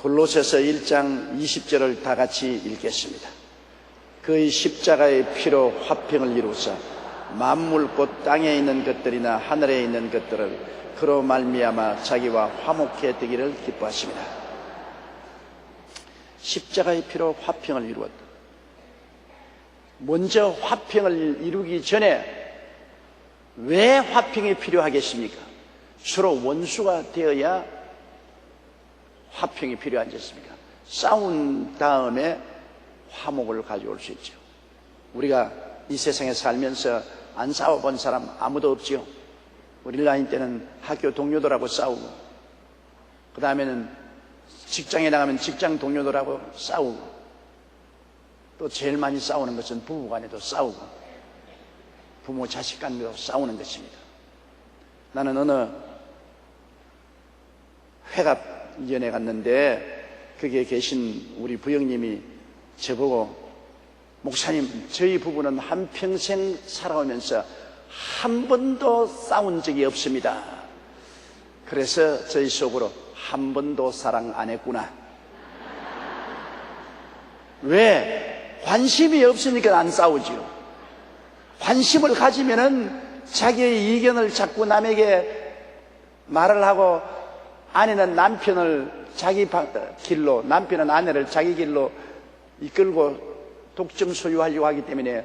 골로새서 1장 20절을 다 같이 읽겠습니다. 그의 십자가의 피로 화평을 이루사 만물 곧 땅에 있는 것들이나 하늘에 있는 것들을 그로 말미암아 자기와 화목해 되기를 기뻐하십니다. 십자가의 피로 화평을 이루었다. 먼저 화평을 이루기 전에 왜 화평이 필요하겠습니까? 서로 원수가 되어야 화평이 필요하지 않습니까? 싸운 다음에 화목을 가져올 수 있죠. 우리가 이 세상에 살면서 안 싸워본 사람 아무도 없지요. 우리 나이 때는 학교 동료들하고 싸우고, 그 다음에는 직장에 나가면 직장 동료들하고 싸우고, 또 제일 많이 싸우는 것은 부부 간에도 싸우고, 부모 자식 간에도 싸우는 것입니다. 나는 어느 회갑연에 갔는데 거기에 계신 우리 부형님이 저보고, 목사님, 저희 부부는 한평생 살아오면서 한 번도 싸운 적이 없습니다. 그래서 저희 속으로 한 번도 사랑 안 했구나. 왜? 관심이 없으니까 안 싸우지요. 관심을 가지면은 자기의 의견을 자꾸 남에게 말을 하고, 아내는 남편을 자기 길로, 남편은 아내를 자기 길로 이끌고 독점 소유하려고 하기 때문에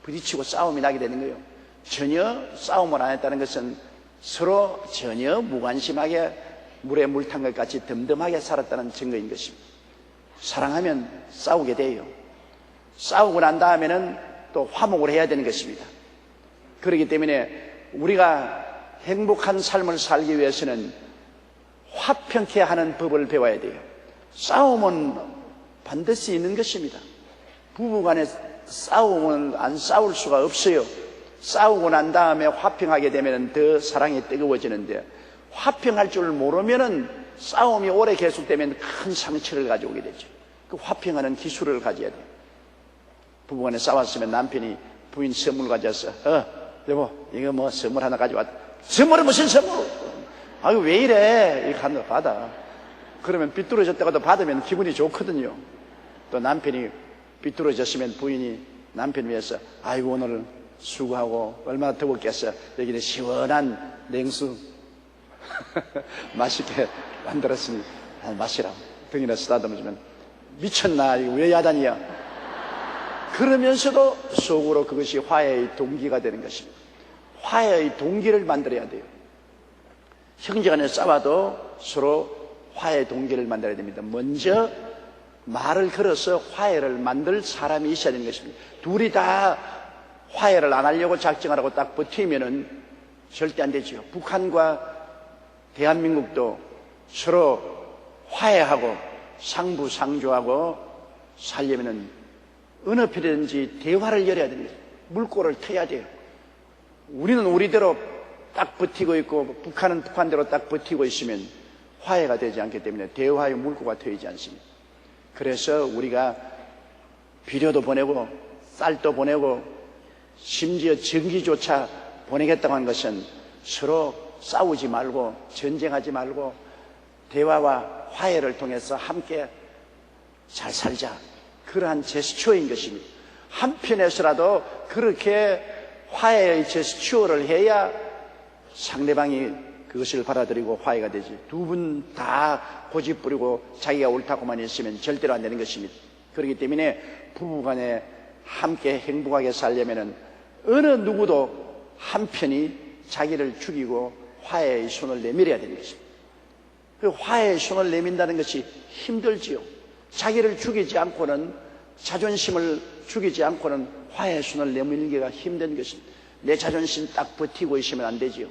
부딪히고 싸움이 나게 되는 거예요. 전혀 싸움을 안 했다는 것은 서로 전혀 무관심하게 물에 물 탄 것 같이 덤덤하게 살았다는 증거인 것입니다. 사랑하면 싸우게 돼요. 싸우고 난 다음에는 또 화목을 해야 되는 것입니다. 그렇기 때문에 우리가 행복한 삶을 살기 위해서는 화평케 하는 법을 배워야 돼요. 싸움은 반드시 있는 것입니다. 부부간에 싸움은 안 싸울 수가 없어요. 싸우고 난 다음에 화평하게 되면 더 사랑이 뜨거워지는데, 화평할 줄 모르면은 싸움이 오래 계속되면 큰 상처를 가져오게 되죠. 그 화평하는 기술을 가져야 돼요. 부부간에 싸웠으면 남편이 부인 선물 가져와서, 여보, 이거 뭐 선물 하나 가져왔다. 선물은 무슨 선물? 아유, 왜 이래? 이거 하나 받아. 그러면 삐뚤어졌다가도 받으면 기분이 좋거든요. 또 남편이 삐뚤어졌으면 부인이 남편 위해서, 아이고, 오늘 수고하고 얼마나 더웠겠어. 여기는 시원한 냉수 맛있게 만들었으니 마시라. 등이나 쓰다듬어주면, 미쳤나? 이거 왜 야단이야? 그러면서도 속으로 그것이 화해의 동기가 되는 것입니다. 화해의 동기를 만들어야 돼요. 형제간에 싸워도 서로 화해의 동기를 만들어야 됩니다. 먼저 말을 걸어서 화해를 만들 사람이 있어야 되는 것입니다. 둘이 다 화해를 안 하려고 작정하라고 딱 버티면은 절대 안 되죠. 북한과 대한민국도 서로 화해하고 상부상조하고 살려면은 어느 편이든지 대화를 열어야 됩니다. 물꼬를 트야 돼요. 우리는 우리대로 딱 버티고 있고 북한은 북한대로 딱 버티고 있으면 화해가 되지 않기 때문에 대화의 물꼬가 트이지 않습니다. 그래서 우리가 비료도 보내고 쌀도 보내고 심지어 전기조차 보내겠다고 하는 것은 서로 싸우지 말고 전쟁하지 말고 대화와 화해를 통해서 함께 잘 살자, 그러한 제스처인 것입니다. 한편에서라도 그렇게 화해의 제스처를 해야 상대방이 그것을 받아들이고 화해가 되지, 두 분 다 고집 부리고 자기가 옳다고만 했으면 절대로 안 되는 것입니다. 그렇기 때문에 부부간에 함께 행복하게 살려면은 어느 누구도 한편이 자기를 죽이고 화해의 손을 내밀어야 되는 것입니다. 그 화해의 손을 내민다는 것이 힘들지요. 자기를 죽이지 않고는, 자존심을 죽이지 않고는 화해의 손을 내밀기가 힘든 것입니다. 내 자존심 딱 버티고 있으면 안 되지요.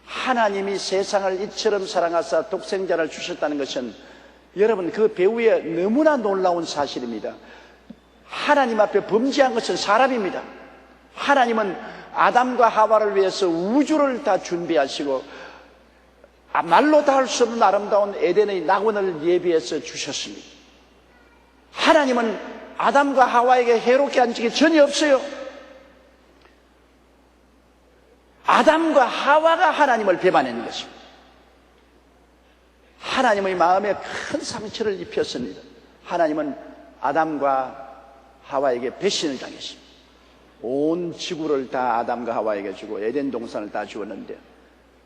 하나님이 세상을 이처럼 사랑하사 독생자를 주셨다는 것은, 여러분, 그 배후에 너무나 놀라운 사실입니다. 하나님 앞에 범죄한 것은 사람입니다. 하나님은 아담과 하와를 위해서 우주를 다 준비하시고 말로 다 할 수 없는 아름다운 에덴의 낙원을 예비해서 주셨습니다. 하나님은 아담과 하와에게 해롭게 한 적이 전혀 없어요. 아담과 하와가 하나님을 배반하는 것입니다. 하나님의 마음에 큰 상처를 입혔습니다. 하나님은 아담과 하와에게 배신을 당했습니다. 온 지구를 다 아담과 하와에게 주고 에덴 동산을 다 주었는데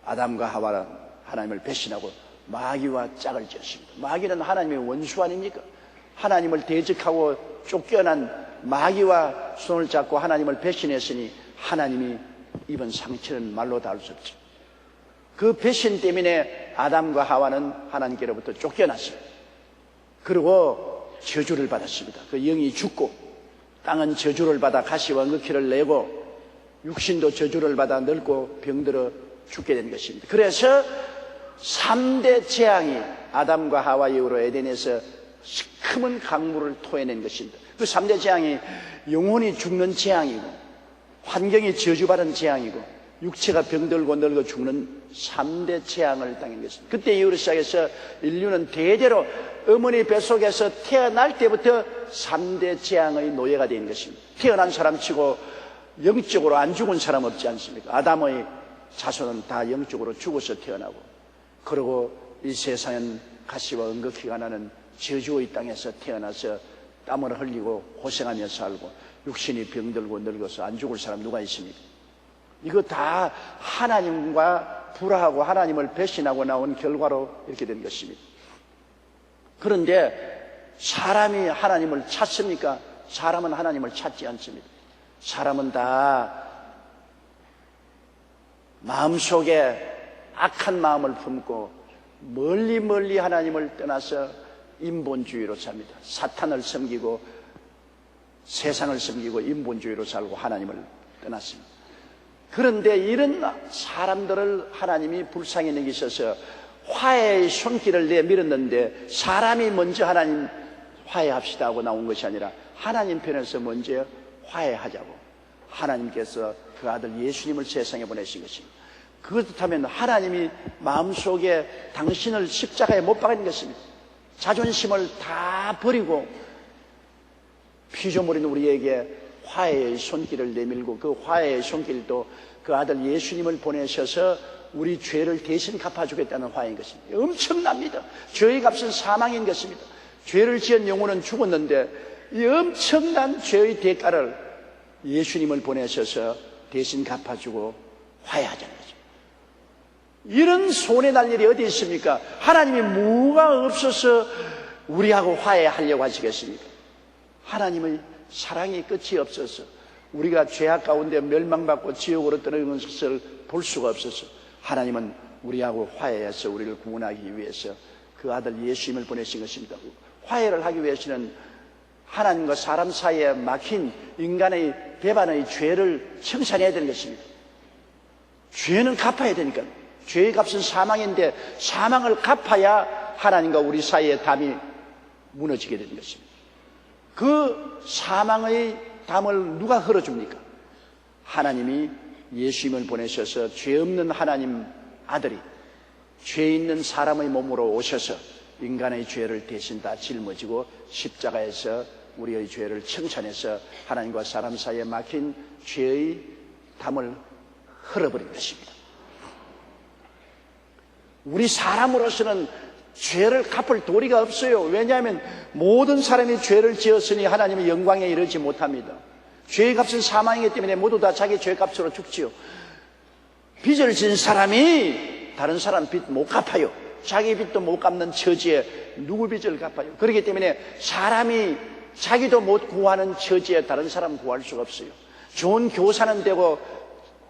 아담과 하와는 하나님을 배신하고 마귀와 짝을 지었습니다. 마귀는 하나님의 원수 아닙니까? 하나님을 대적하고 쫓겨난 마귀와 손을 잡고 하나님을 배신했으니 하나님이 입은 상처는 말로 닿을 수 없죠. 그 배신 때문에 아담과 하와는 하나님께로부터 쫓겨났어요. 그리고 저주를 받았습니다. 그 영이 죽고 땅은 저주를 받아 가시와 응급기를 내고 육신도 저주를 받아 늙고 병들어 죽게 된 것입니다. 그래서 3대 재앙이 아담과 하와 이후로 에덴에서 시커먼 강물을 토해낸 것입니다. 그 3대 재앙이 영혼이 죽는 재앙이고 환경이 저주받은 재앙이고 육체가 병들고 늙어 죽는 3대 재앙을 당한 것입니다. 그때 이후로 시작해서 인류는 대대로 어머니 뱃속에서 태어날 때부터 3대 재앙의 노예가 된 것입니다. 태어난 사람치고 영적으로 안 죽은 사람 없지 않습니까? 아담의 자손은 다 영적으로 죽어서 태어나고, 그리고 이 세상은 가시와 응급기가 나는 저주의 땅에서 태어나서 땀을 흘리고 고생하며 살고 육신이 병들고 늙어서 안 죽을 사람 누가 있습니까? 이거 다 하나님과 불화하고 하나님을 배신하고 나온 결과로 이렇게 된 것입니다. 그런데 사람이 하나님을 찾습니까? 사람은 하나님을 찾지 않습니다. 사람은 다 마음속에 악한 마음을 품고 멀리 하나님을 떠나서 인본주의로 삽니다. 사탄을 섬기고 세상을 섬기고 인본주의로 살고 하나님을 떠났습니다. 그런데 이런 사람들을 하나님이 불쌍히 여기셔서 화해의 손길을 내밀었는데, 사람이 먼저 하나님 화해합시다 하고 나온 것이 아니라 하나님 편에서 먼저 화해하자고 하나님께서 그 아들 예수님을 세상에 보내신 것입니다. 그렇다면 하나님이 마음속에 당신을 십자가에 못 박은 것입니다. 자존심을 다 버리고 피조물인 우리에게 화해의 손길을 내밀고, 그 화해의 손길도 그 아들 예수님을 보내셔서 우리 죄를 대신 갚아주겠다는 화해인 것입니다. 엄청납니다. 죄의 값은 사망인 것입니다. 죄를 지은 영혼은 죽었는데 이 엄청난 죄의 대가를 예수님을 보내셔서 대신 갚아주고 화해하자는 거죠. 이런 손해 날 일이 어디 있습니까? 하나님이 뭐가 없어서 우리하고 화해하려고 하시겠습니까? 하나님의 사랑이 끝이 없어서 우리가 죄악 가운데 멸망받고 지옥으로 떠나는 것을 볼 수가 없어서 하나님은 우리하고 화해해서 우리를 구원하기 위해서 그 아들 예수님을 보내신 것입니다. 화해를 하기 위해서는 하나님과 사람 사이에 막힌 인간의 배반의 죄를 청산해야 되는 것입니다. 죄는 갚아야 되니까. 죄의 값은 사망인데 사망을 갚아야 하나님과 우리 사이의 담이 무너지게 되는 것입니다. 그 사망의 담을 누가 흘러줍니까? 하나님이 예수님을 보내셔서 죄 없는 하나님 아들이 죄 있는 사람의 몸으로 오셔서 인간의 죄를 대신 다 짊어지고 십자가에서 우리의 죄를 청산해서 하나님과 사람 사이에 막힌 죄의 담을 흘러버린 것입니다. 우리 사람으로서는 죄를 갚을 도리가 없어요. 왜냐하면 모든 사람이 죄를 지었으니 하나님의 영광에 이르지 못합니다. 죄의 값은 사망이기 때문에 모두 다 자기 죄 값으로 죽지요. 빚을 진 사람이 다른 사람 빚 못 갚아요. 자기 빚도 못 갚는 처지에 누구 빚을 갚아요? 그렇기 때문에 사람이 자기도 못 구하는 처지에 다른 사람 구할 수가 없어요. 좋은 교사는 되고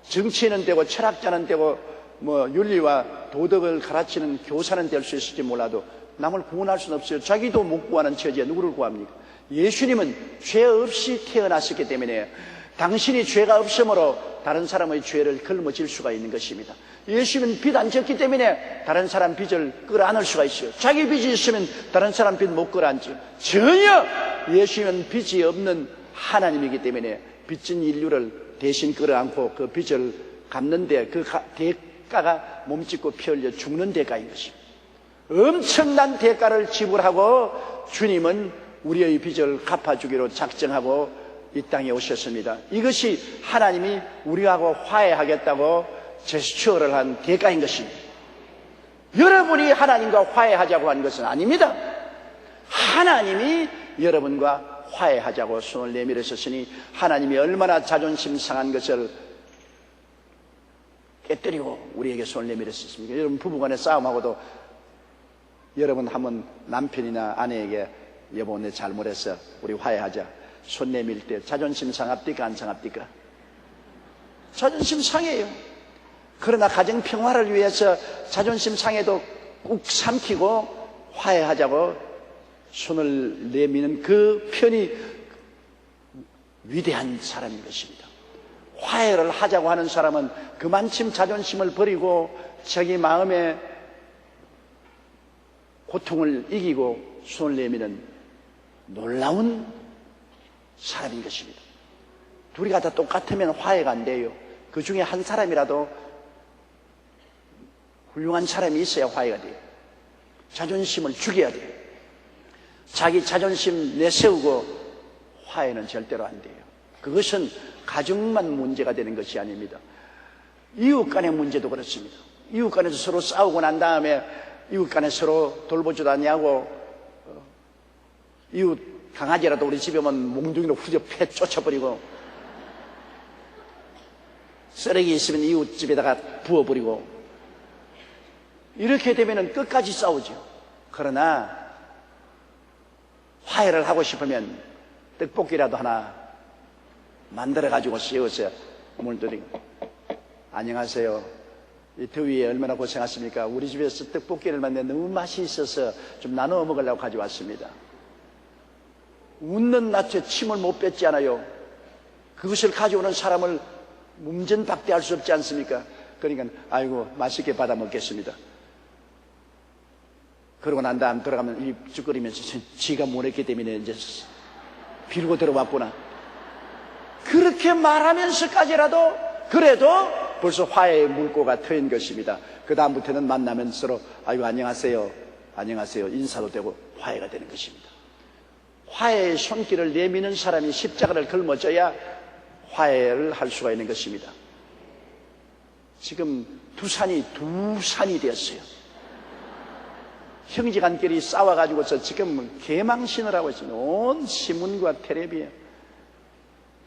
정치인은 되고 철학자는 되고 윤리와 도덕을 가르치는 교사는 될 수 있을지 몰라도 남을 구원할 수는 없어요. 자기도 못 구하는 처지에 누구를 구합니까? 예수님은 죄 없이 태어났었기 때문에 당신이 죄가 없으므로 다른 사람의 죄를 걸머질 수가 있는 것입니다. 예수님은 빚 안 졌기 때문에 다른 사람 빚을 끌어안을 수가 있어요. 자기 빚이 있으면 다른 사람 빚 못 끌어안죠. 전혀 예수님은 빚이 없는 하나님이기 때문에 빚진 인류를 대신 끌어안고 그 빚을 갚는데 그 대가가 몸짓고 피 흘려 죽는 대가인 것입니다. 엄청난 대가를 지불하고 주님은 우리의 빚을 갚아주기로 작정하고 이 땅에 오셨습니다. 이것이 하나님이 우리하고 화해하겠다고 제스처를 한 대가인 것입니다. 여러분이 하나님과 화해하자고 하는 것은 아닙니다. 하나님이 여러분과 화해하자고 손을 내밀으셨으니 하나님이 얼마나 자존심 상한 것을 깨뜨리고 우리에게 손을 내밀으셨습니까? 여러분 부부간의 싸움하고도 여러분 한번 남편이나 아내에게 여보 내 잘못했어 우리 화해하자 손 내밀 때 자존심 상합니까 안 상합니까? 자존심 상해요. 그러나 가정 평화를 위해서 자존심 상해도 꾹 삼키고 화해하자고 손을 내미는 그 편이 위대한 사람인 것입니다. 화해를 하자고 하는 사람은 그만큼 자존심을 버리고 자기 마음의 고통을 이기고 손을 내미는 놀라운 사람인 것입니다. 둘이가 다 똑같으면 화해가 안 돼요. 그 중에 한 사람이라도 훌륭한 사람이 있어야 화해가 돼요. 자존심을 죽여야 돼요. 자기 자존심 내세우고 화해는 절대로 안 돼요. 그것은 가정만 문제가 되는 것이 아닙니다. 이웃 간의 문제도 그렇습니다. 이웃 간에서 서로 싸우고 난 다음에 이웃 간에 서로 돌보지도 않냐고 이웃 강아지라도 우리 집에 오면 몽둥이로 후져 패 쫓아버리고 쓰레기 있으면 이웃 집에다가 부어버리고 이렇게 되면 끝까지 싸우죠. 그러나 화해를 하고 싶으면 떡볶이라도 하나 만들어가지고 씌워서 어머니들이 안녕하세요. 이 더위에 얼마나 고생하십니까? 우리 집에서 떡볶이를 만드는데 너무 맛이 있어서 좀 나눠 먹으려고 가져왔습니다. 웃는 낯에 침을 못 뱉지 않아요. 그것을 가져오는 사람을 문전박대할 수 없지 않습니까? 그러니까 아이고 맛있게 받아 먹겠습니다. 그러고 난 다음 들어가면 이 쭈그리면서 지가 못했기 때문에 이제 빌고 들어왔구나. 그렇게 말하면서까지라도 그래도 벌써 화해의 물꼬가 트인 것입니다. 그 다음부터는 만나면 서로 아이고 안녕하세요 안녕하세요 인사도 되고 화해가 되는 것입니다. 화해의 손길을 내미는 사람이 십자가를 걸머져야 화해를 할 수가 있는 것입니다. 지금 두 산이 되었어요. 형제간끼리 싸워가지고서 지금 개망신을 하고 있습니다. 온 신문과 텔레비에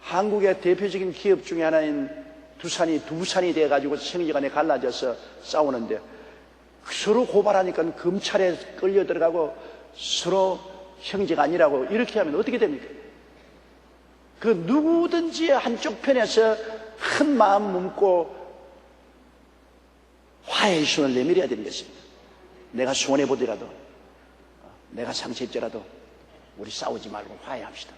한국의 대표적인 기업 중에 하나인 두 산이 돼가지고 형제간에 갈라져서 싸우는데 서로 고발하니까 검찰에 끌려 들어가고 서로 형제가 아니라고 이렇게 하면 어떻게 됩니까? 그 누구든지 한쪽 편에서 큰 마음 품고 화해의 손을 내밀어야 되는 것입니다. 내가 손해보더라도 내가 상처 입더라도 우리 싸우지 말고 화해합시다.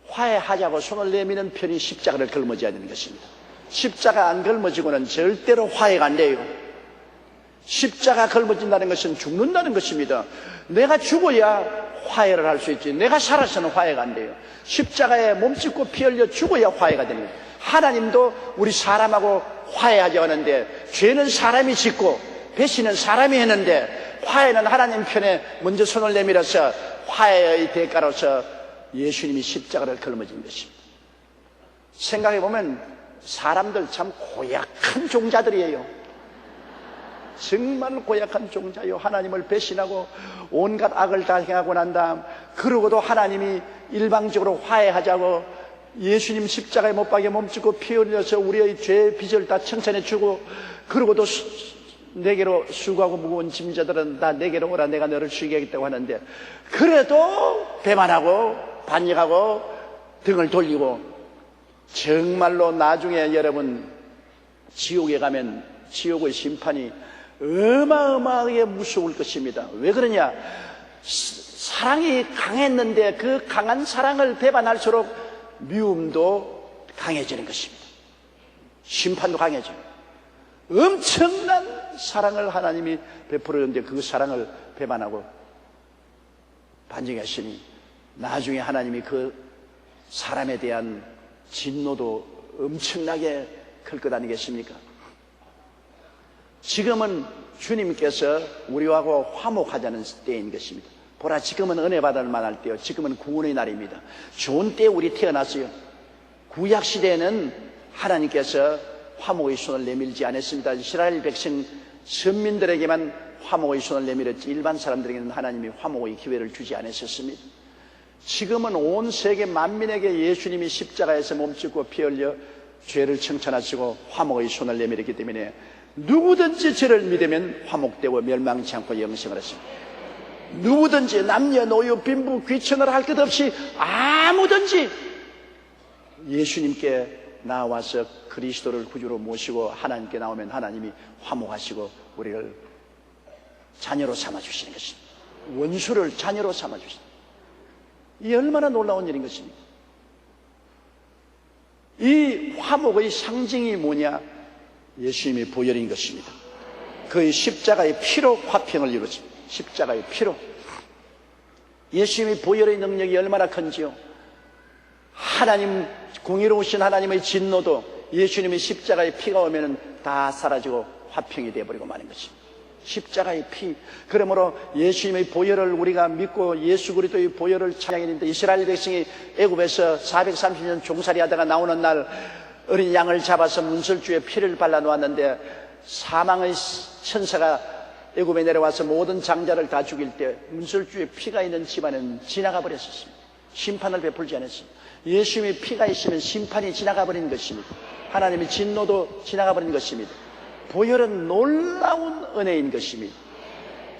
화해하자고 손을 내미는 편이 십자가를 걸머져야 되는 것입니다. 십자가 안 걸머지고는 절대로 화해가 안 돼요. 십자가 걸머진다는 것은 죽는다는 것입니다. 내가 죽어야 화해를 할 수 있지 내가 살아서는 화해가 안 돼요. 십자가에 몸짓고 피 흘려 죽어야 화해가 되는 거예요. 하나님도 우리 사람하고 화해하자 하는데 죄는 사람이 짓고 배신은 사람이 했는데 화해는 하나님 편에 먼저 손을 내밀어서 화해의 대가로서 예수님이 십자가를 걸머진 것입니다. 생각해보면 사람들 참 고약한 종자들이에요. 정말 고약한 종자요. 하나님을 배신하고 온갖 악을 다 행하고 난 다음 그러고도 하나님이 일방적으로 화해하자고 예수님 십자가에 못 박여 몸짓고 피 흘려서 우리의 죄 빚을 다 청산해 주고 그러고도 내게로 수고하고 무거운 짐자들은 다 내게로 오라 내가 너를 쉬게 하겠다고 하는데 그래도 배반하고 반역하고 등을 돌리고 정말로 나중에 여러분 지옥에 가면 지옥의 심판이 어마어마하게 무서울 것입니다. 왜 그러냐? 사랑이 강했는데 그 강한 사랑을 배반할수록 미움도 강해지는 것입니다. 심판도 강해져요. 엄청난 사랑을 하나님이 베풀었는데 그 사랑을 배반하고 반증하시니 나중에 하나님이 그 사람에 대한 진노도 엄청나게 클 것 아니겠습니까? 지금은 주님께서 우리하고 화목하자는 때인 것입니다. 보라 지금은 은혜 받을 만할 때요. 지금은 구원의 날입니다. 좋은 때에 우리 태어났어요. 구약시대에는 하나님께서 화목의 손을 내밀지 않았습니다. 이스라엘 백성 선민들에게만 화목의 손을 내밀었지 일반 사람들에게는 하나님이 화목의 기회를 주지 않으셨습니다. 지금은 온 세계 만민에게 예수님이 십자가에서 몸짓고 피 흘려 죄를 청천하시고 화목의 손을 내밀었기 때문에 누구든지 저를 믿으면 화목되고 멸망치 않고 영생을 하십니다. 누구든지 남녀노소 빈부 귀천을 할 것 없이 아무든지 예수님께 나와서 그리스도를 구주로 모시고 하나님께 나오면 하나님이 화목하시고 우리를 자녀로 삼아주시는 것입니다. 원수를 자녀로 삼아주시는, 이 얼마나 놀라운 일인 것입니까? 이 화목의 상징이 뭐냐? 예수님의 보혈인 것입니다. 그의 십자가의 피로 화평을 이루었습니다. 십자가의 피로. 예수님의 보혈의 능력이 얼마나 큰지요. 하나님, 공의로우신 하나님의 진노도 예수님의 십자가의 피가 오면은 다 사라지고 화평이 되어버리고 마는 것입니다. 십자가의 피. 그러므로 예수님의 보혈을 우리가 믿고 예수 그리스도의 보혈을 찬양했는데, 이스라엘 백성이 애굽에서 430년 종살이 하다가 나오는 날 어린 양을 잡아서 문설주에 피를 발라 놓았는데, 사망의 천사가 애굽에 내려와서 모든 장자를 다 죽일 때 문설주에 피가 있는 집안은 지나가 버렸었습니다. 심판을 베풀지 않았습니다. 예수님의 피가 있으면 심판이 지나가 버린 것입니다. 하나님의 진노도 지나가 버린 것입니다. 보혈은 놀라운 은혜인 것입니다.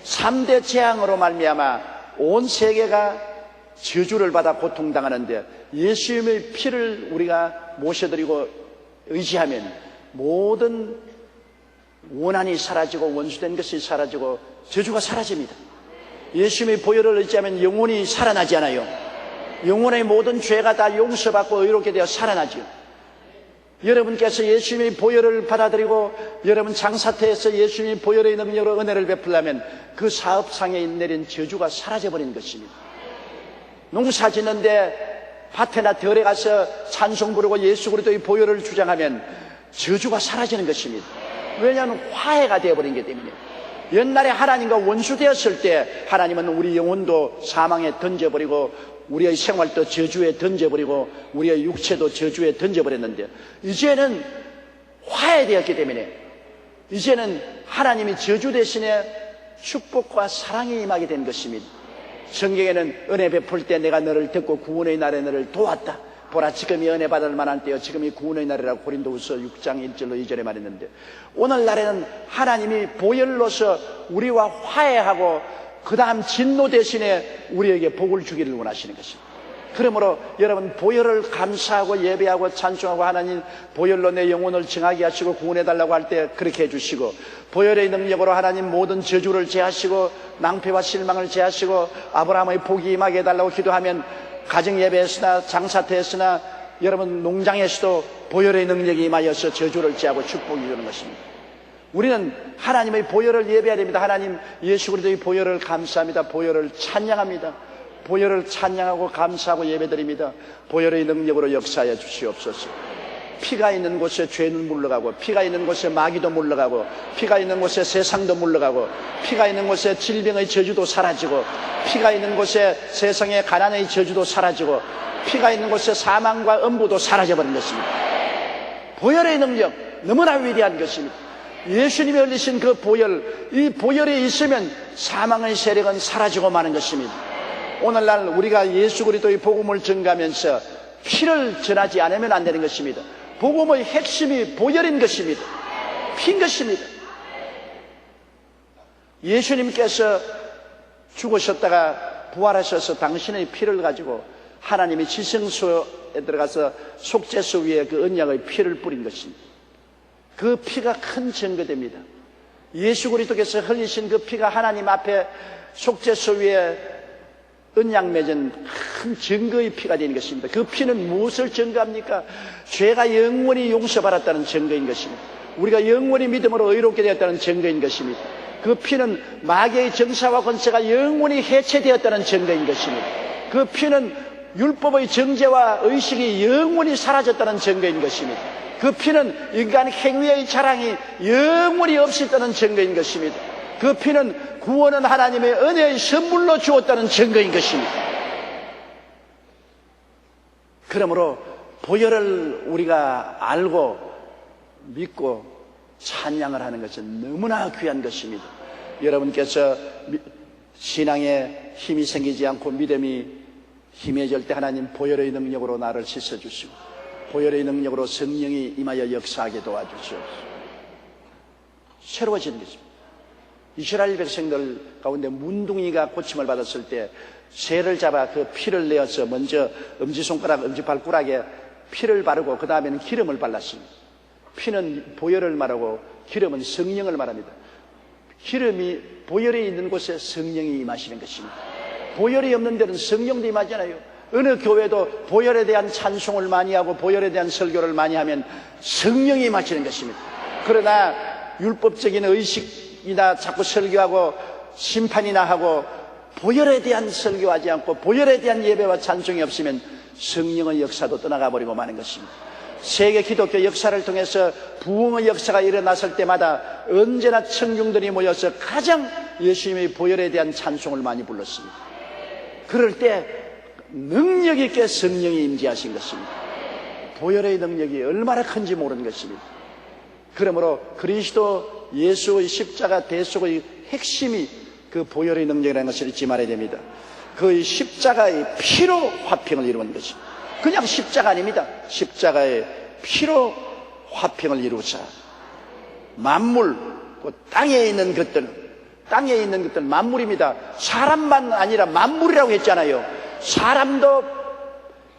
3대 재앙으로 말미암아 온 세계가 저주를 받아 고통당하는데, 예수님의 피를 우리가 모셔드리고 의지하면 모든 원한이 사라지고 원수된 것이 사라지고 저주가 사라집니다. 예수님의 보혈을 의지하면 영혼이 살아나지 않아요. 영혼의 모든 죄가 다 용서받고 의롭게 되어 살아나죠. 여러분께서 예수님의 보혈을 받아들이고 여러분 장사태에서 예수님의 보혈의 능력으로 은혜를 베풀려면 그 사업상에 내린 저주가 사라져버린 것입니다. 농사 짓는데 밭에나 들에 가서 찬송 부르고 예수 그리스도의 보혈을 주장하면 저주가 사라지는 것입니다. 왜냐하면 화해가 되어버린 게 때문에. 옛날에 하나님과 원수되었을 때 하나님은 우리 영혼도 사망에 던져버리고 우리의 생활도 저주에 던져버리고 우리의 육체도 저주에 던져버렸는데, 이제는 화해되었기 때문에 이제는 하나님이 저주 대신에 축복과 사랑이 임하게 된 것입니다. 성경에는 은혜 베풀 때 내가 너를 듣고 구원의 날에 너를 도왔다. 보라, 지금이 은혜 받을 만한 때요 지금이 구원의 날이라고 고린도후서 6장 1절로 2절에 말했는데, 오늘날에는 하나님이 보혈로서 우리와 화해하고 그 다음 진노 대신에 우리에게 복을 주기를 원하시는 것입니다. 그러므로 여러분, 보혈을 감사하고 예배하고 찬송하고 하나님 보혈로 내 영혼을 정하게 하시고 구원해달라고 할 때 그렇게 해주시고, 보혈의 능력으로 하나님 모든 저주를 제하시고 낭패와 실망을 제하시고 아브라함의 복이 임하게 해달라고 기도하면, 가정예배에서나 장사태에서나 여러분 농장에서도 보혈의 능력이 임하여서 저주를 제하고 축복이 이루는 것입니다. 우리는 하나님의 보혈을 예배해야 됩니다. 하나님 예수 그리스도의 보혈을 감사합니다. 보혈을 찬양합니다. 보혈을 찬양하고 감사하고 예배드립니다. 보혈의 능력으로 역사하여 주시옵소서. 피가 있는 곳에 죄는 물러가고, 피가 있는 곳에 마귀도 물러가고, 피가 있는 곳에 세상도 물러가고, 피가 있는 곳에 질병의 저주도 사라지고, 피가 있는 곳에 세상의 가난의 저주도 사라지고, 피가 있는 곳에 사망과 음부도 사라져버린 것입니다. 보혈의 능력 너무나 위대한 것입니다. 예수님이 흘리신 그 보혈, 이 보혈이 있으면 사망의 세력은 사라지고 마는 것입니다. 오늘날 우리가 예수 그리스도의 복음을 전가하면서 피를 전하지 않으면 안 되는 것입니다. 복음의 핵심이 보혈인 것입니다. 피인 것입니다. 예수님께서 죽으셨다가 부활하셔서 당신의 피를 가지고 하나님이 지성소에 들어가서 속죄소 위에 그 언약의 피를 뿌린 것입니다. 그 피가 큰 증거됩니다. 예수 그리스도께서 흘리신 그 피가 하나님 앞에 속죄소 위에 언약 맺은 큰 증거의 피가 되는 것입니다. 그 피는 무엇을 증거합니까? 죄가 영원히 용서받았다는 증거인 것입니다. 우리가 영원히 믿음으로 의롭게 되었다는 증거인 것입니다. 그 피는 마귀의 정사와 권세가 영원히 해체되었다는 증거인 것입니다. 그 피는 율법의 정죄와 의식이 영원히 사라졌다는 증거인 것입니다. 그 피는 인간 행위의 자랑이 영원히 없었다는 증거인 것입니다. 그 피는 구원은 하나님의 은혜의 선물로 주었다는 증거인 것입니다. 그러므로 보혈을 우리가 알고 믿고 찬양을 하는 것은 너무나 귀한 것입니다. 여러분께서 신앙에 힘이 생기지 않고 믿음이 힘해질 때 하나님 보혈의 능력으로 나를 씻어주시고 보혈의 능력으로 성령이 임하여 역사하게 도와주시옵소서. 새로워지는 것입니다. 이스라엘 백성들 가운데 문둥이가 고침을 받았을 때 새를 잡아 그 피를 내어서 먼저 엄지손가락, 엄지발가락에 피를 바르고 그 다음에는 기름을 발랐습니다. 피는 보혈을 말하고 기름은 성령을 말합니다. 기름이 보혈이 있는 곳에 성령이 임하시는 것입니다. 보혈이 없는 데는 성령도 임하잖아요. 어느 교회도 보혈에 대한 찬송을 많이 하고 보혈에 대한 설교를 많이 하면 성령이 임하시는 것입니다. 그러나 율법적인 의식이나 자꾸 설교하고 심판이나 하고 보혈에 대한 설교하지 않고 보혈에 대한 예배와 찬송이 없으면 성령의 역사도 떠나가 버리고 마는 것입니다. 세계 기독교 역사를 통해서 부흥의 역사가 일어났을 때마다 언제나 청중들이 모여서 가장 예수님의 보혈에 대한 찬송을 많이 불렀습니다. 그럴 때 능력 있게 성령이 임재하신 것입니다. 보혈의 능력이 얼마나 큰지 모르는 것입니다. 그러므로 그리스도 예수의 십자가 대속의 핵심이 그 보혈의 능력이라는 것을 잊지 말아야 됩니다. 그 십자가의 피로 화평을 이루는 것입니다. 그냥 십자가 아닙니다. 십자가의 피로 화평을 이루자 만물, 그 땅에 있는 것들 만물입니다. 사람만 아니라 만물이라고 했잖아요. 사람도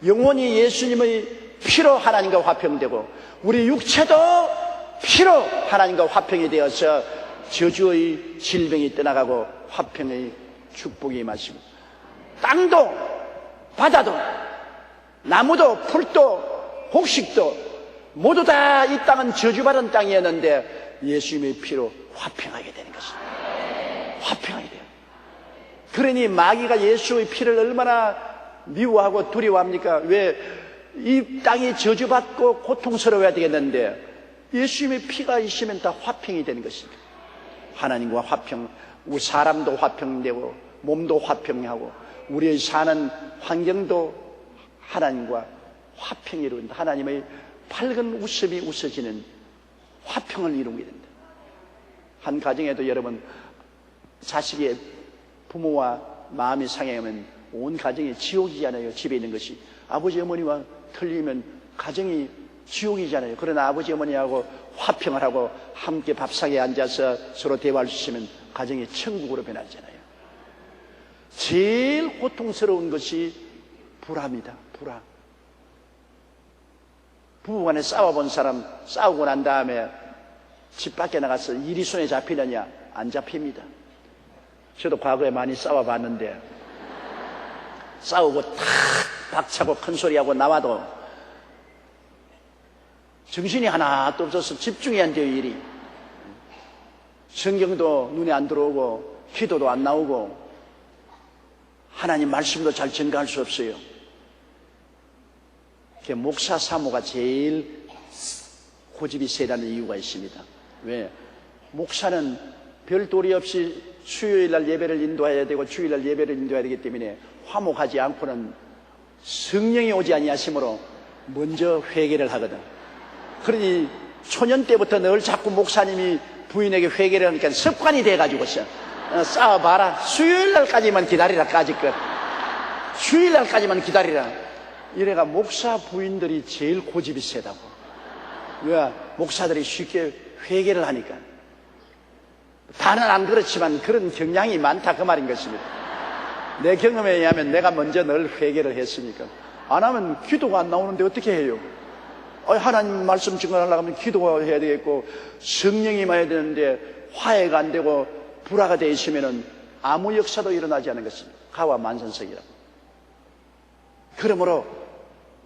영원히 예수님의 피로 하나님과 화평되고 우리 육체도 피로 하나님과 화평이 되어서 저주의 질병이 떠나가고 화평의 축복이 임하시고 땅도 바다도 나무도 풀도 곡식도 모두 다 이 땅은 저주받은 땅이었는데 예수님의 피로 화평하게 되는 것입니다. 화평하게 돼요. 그러니 마귀가 예수의 피를 얼마나 미워하고 두려워합니까? 왜 이 땅이 저주받고 고통스러워야 되겠는데 예수님의 피가 있으면 다 화평이 되는 것입니다. 하나님과 화평, 우리 사람도 화평되고 몸도 화평하고 우리의 사는 환경도 하나님과 화평이 이루어진다. 하나님의 밝은 웃음이 웃어지는 화평을 이루게 된다. 한 가정에도 여러분 자식의 부모와 마음이 상해하면 온 가정이 지옥이잖아요. 집에 있는 것이 아버지 어머니와 틀리면 가정이 지옥이잖아요. 그러나 아버지 어머니하고 화평을 하고 함께 밥상에 앉아서 서로 대화할 수 있으면 가정이 천국으로 변하잖아요. 제일 고통스러운 것이 불화입니다. 불화. 부부간에 싸워본 사람 싸우고 난 다음에 집 밖에 나가서 일이 손에 잡히느냐? 안 잡힙니다. 저도 과거에 많이 싸워봤는데 싸우고 탁 박차고 큰소리하고 나와도 정신이 하나도 없어서 집중이 안 돼요. 일이 성경도 눈에 안 들어오고 기도도 안 나오고 하나님 말씀도 잘 전가할 수 없어요. 목사 사모가 제일 고집이 세다는 이유가 있습니다. 왜? 목사는 별도리 없이 수요일날 예배를 인도해야 되고 주일날 예배를 인도해야 되기 때문에 화목하지 않고는 성령이 오지 아니하시므로 먼저 회개를 하거든. 그러니 초년 때부터 늘 자꾸 목사님이 부인에게 회개를 하니까 습관이 돼가지고서 싸워봐라. 수요일날까지만 기다리라. 까짓것 수요일날까지만 기다리라. 이래가 목사 부인들이 제일 고집이 세다고. 왜? 목사들이 쉽게 회개를 하니까. 다는 안 그렇지만 그런 경향이 많다 그 말인 것입니다. 내 경험에 의하면 내가 먼저 늘 회개를 했으니까. 안 하면 기도가 안 나오는데 어떻게 해요? 하나님 말씀 증언하려고 하면 기도가 해야 되겠고 성령이 임해야 되는데 화해가 안 되고 불화가 되어 있으면 아무 역사도 일어나지 않는 것입니다. 가와 만선석이라고. 그러므로